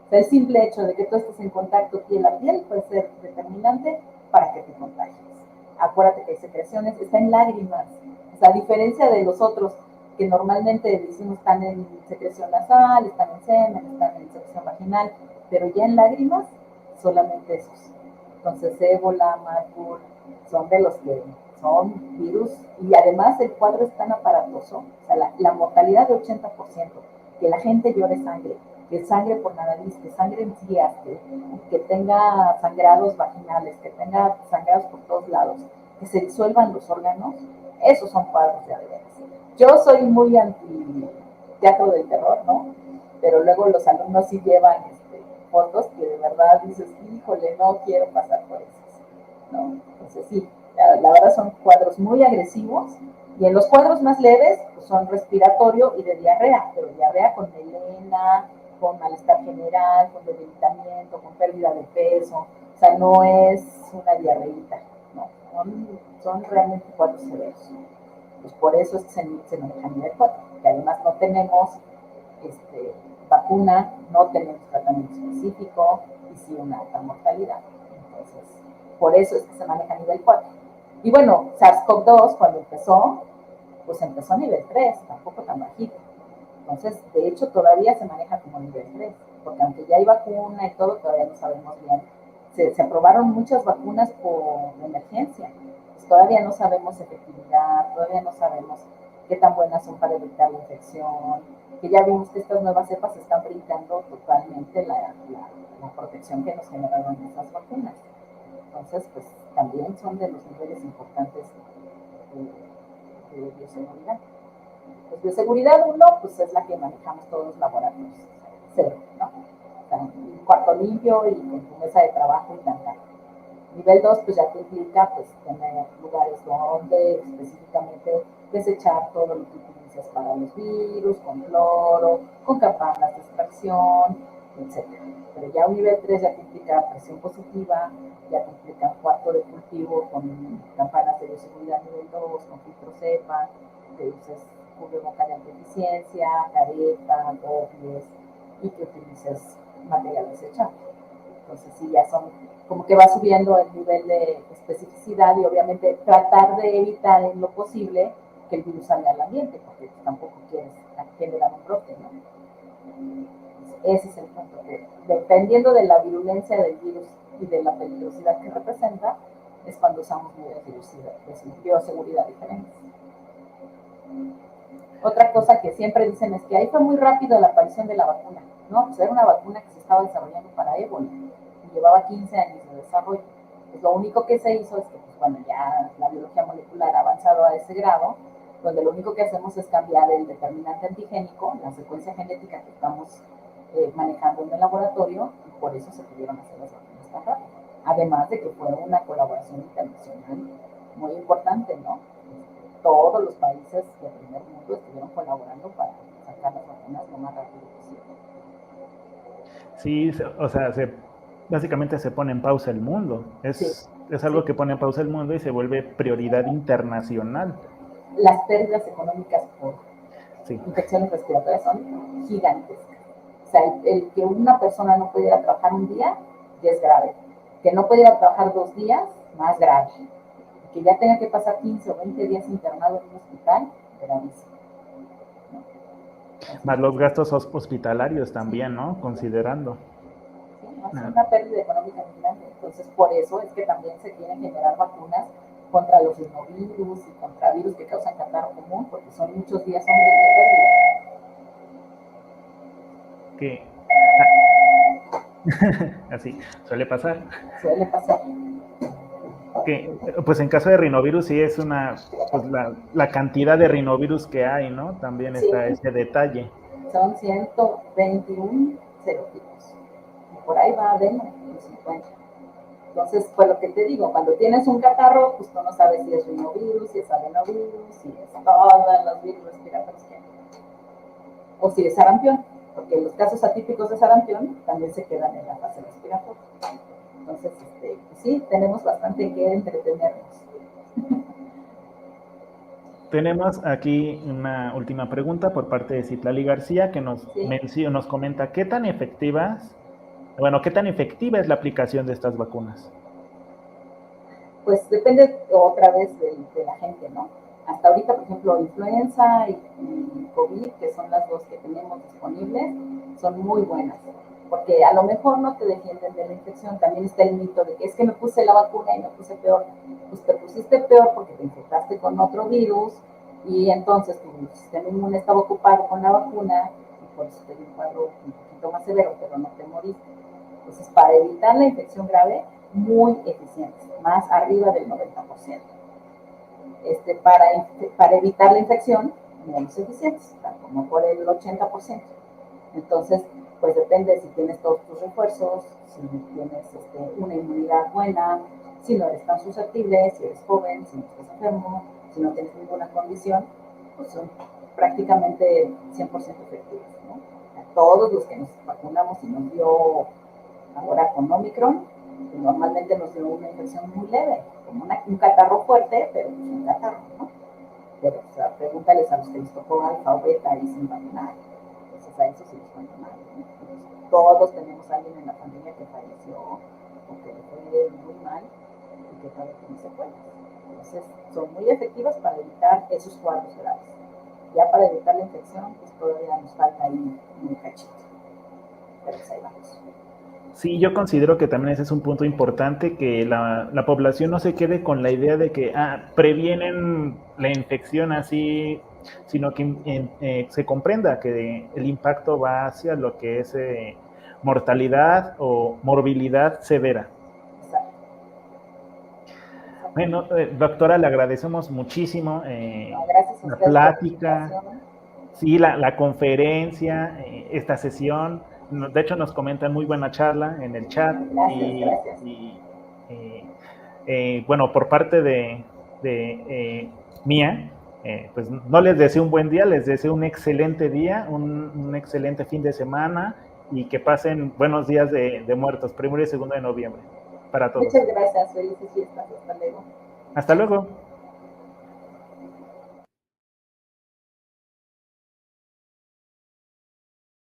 O sea, el simple hecho de que tú estés en contacto piel a piel puede ser determinante para que te contagies. Acuérdate que hay secreciones, está en lágrimas. O sea, a diferencia de los otros que normalmente decimos están en secreción nasal, están en semen, están en secreción vaginal, pero ya en lágrimas, solamente esos. Entonces, ébola, Marburg, son de los que son virus, y además el cuadro es tan aparatoso, o sea, la mortalidad de 80%, que la gente llore sangre, que sangre por la nariz, que sangre en cías, que tenga sangrados vaginales, que tenga sangrados por todos lados, que se disuelvan los órganos, esos son cuadros de veras. Yo soy muy anti teatro del terror, ¿no? Pero luego los alumnos sí llevan fotos que de verdad dices, híjole, no quiero pasar por eso, ¿no? Entonces sí, la verdad son cuadros muy agresivos, y en los cuadros más leves pues son respiratorio y de diarrea, pero diarrea con melena, con malestar general, con debilitamiento, con pérdida de peso, o sea, no es una diarreíta, no, son realmente cuadros severos. Pues por eso es que se maneja a nivel 4, que además no tenemos vacuna, no tenemos tratamiento específico y sí una alta mortalidad. Entonces, por eso es que se maneja a nivel 4. Y bueno, SARS-CoV-2 cuando empezó, pues empezó a nivel 3, tampoco tan bajito. Entonces, de hecho, todavía se maneja como nivel 3, porque aunque ya hay vacuna y todo, todavía no sabemos bien. Se aprobaron muchas vacunas por emergencia, pues todavía no sabemos efectividad, todavía no sabemos qué tan buenas son para evitar la infección, que ya vimos que estas nuevas cepas están brincando totalmente la protección que nos generaron estas vacunas. Entonces, pues también son de los niveles importantes de bioseguridad. Pues bioseguridad 1, pues es la que manejamos todos los laboratorios, 0, ¿no? O sea, un cuarto limpio y con tu mesa de trabajo y cantar. Nivel 2, pues ya te implica pues tener lugares donde específicamente desechar todo lo que utilizas para los virus, con cloro, con campanas de extracción, etc. Pero ya un nivel 3 ya te implica presión positiva, ya te implica un cuarto de cultivo con campanas de bioseguridad nivel 2, con filtro cepa, que uses cubreboca de alta eficiencia, careta, dobles, y que utilices material desechable. Entonces sí, ya son como que va subiendo el nivel de especificidad, y obviamente tratar de evitar en lo posible que el virus salga al ambiente, porque tampoco quieres generar un brote, ¿no? Ese es el punto, que dependiendo de la virulencia del virus y de la peligrosidad que representa, es cuando usamos medidas de bioseguridad diferentes. Otra cosa que siempre dicen es que ahí fue muy rápido la aparición de la vacuna. No, pues era una vacuna que se estaba desarrollando para ébola y llevaba 15 años de desarrollo. Pues lo único que se hizo es que, pues, bueno, ya la biología molecular ha avanzado a ese grado, donde lo único que hacemos es cambiar el determinante antigénico, la secuencia genética que estamos manejando en el laboratorio, y por eso se pudieron hacer las vacunas tan rápido. Además de que fue una colaboración internacional muy importante, ¿no? Todos los países del primer mundo estuvieron colaborando para sacar las vacunas lo más rápido posible. Sí, o sea, básicamente se pone en pausa el mundo. Es algo que pone en pausa el mundo y se vuelve prioridad internacional. Las pérdidas económicas por infecciones respiratorias son gigantescas. O sea, el que una persona no pudiera trabajar un día ya es grave. Que no pudiera trabajar 2 días, más grave. Que ya tenga que pasar 15 o 20 días internado en un hospital, gravísimo. Más los gastos hospitalarios también, ¿no? Considerando. Sí, ¿no? Es una pérdida económica muy grande. Entonces, por eso es que también se tienen que generar vacunas contra los rinovirus y contra virus que causan catarro común, porque son muchos días hombres de pérdida. Así, suele pasar. Suele pasar. Pues en caso de rinovirus sí es pues la cantidad de rinovirus que hay, ¿no? También está ese detalle. Son 121 serotipos. Y por ahí va adeno, los 50. Entonces, pues lo que te digo, cuando tienes un catarro, pues tú no sabes si es rinovirus, si es adenovirus, si es todos los virus respiratorios que hay. O si es sarampión, porque los casos atípicos de sarampión también se quedan en la fase respiratoria. Entonces, pues sí, tenemos bastante que entretenernos. Tenemos aquí una última pregunta por parte de Citlali García, que nos comenta qué tan efectiva es la aplicación de estas vacunas. Pues depende otra vez de la gente, ¿no? Hasta ahorita, por ejemplo, influenza y COVID, que son las dos que tenemos disponibles, son muy buenas, porque a lo mejor no te defienden de la infección. También está el mito de que es que me puse la vacuna y me puse peor. Pues te pusiste peor porque te infectaste con otro virus y entonces tu sistema inmune estaba ocupado con la vacuna y por eso te dio un cuadro un poquito más severo, pero no te moriste. Entonces, para evitar la infección grave, muy eficientes, más arriba del 90%. Para evitar la infección, menos eficientes, como por el 80%. Entonces, pues depende si tienes todos tus refuerzos, si tienes una inmunidad buena, si no eres tan susceptible, si eres joven, si no estás enfermo, si no tienes ninguna condición, pues son prácticamente 100% efectivas, ¿no? A todos los que nos vacunamos y nos dio ahora con Omicron, que normalmente nos dio una infección muy leve, como un catarro fuerte, pero pues un catarro, ¿no? Pero, o sea, pregúntales a los que les tocó alfa o beta y sin vacunar. Entonces, a eso sí les cuento mal, ¿no? Entonces, todos tenemos a alguien en la familia que falleció o que le fue muy mal y que todavía tiene secuelas. Entonces, son muy efectivas para evitar esos cuadros graves. Ya para evitar la infección, pues todavía nos falta ahí un cachito. Pero pues ahí vamos. Sí, yo considero que también ese es un punto importante, que la población no se quede con la idea de que previenen la infección así, sino que se comprenda que el impacto va hacia lo que es mortalidad o morbilidad severa. Exacto. Bueno, doctora, le agradecemos muchísimo la plática, sí, la conferencia, esta sesión. De hecho, nos comentan muy buena charla en el chat. Gracias. Bueno, por parte de mía, pues no les deseo un buen día, les deseo un excelente día, un excelente fin de semana y que pasen buenos días de muertos, 1 y 2 de noviembre, para todos. Muchas gracias, felices fiestas, hasta luego. Hasta luego.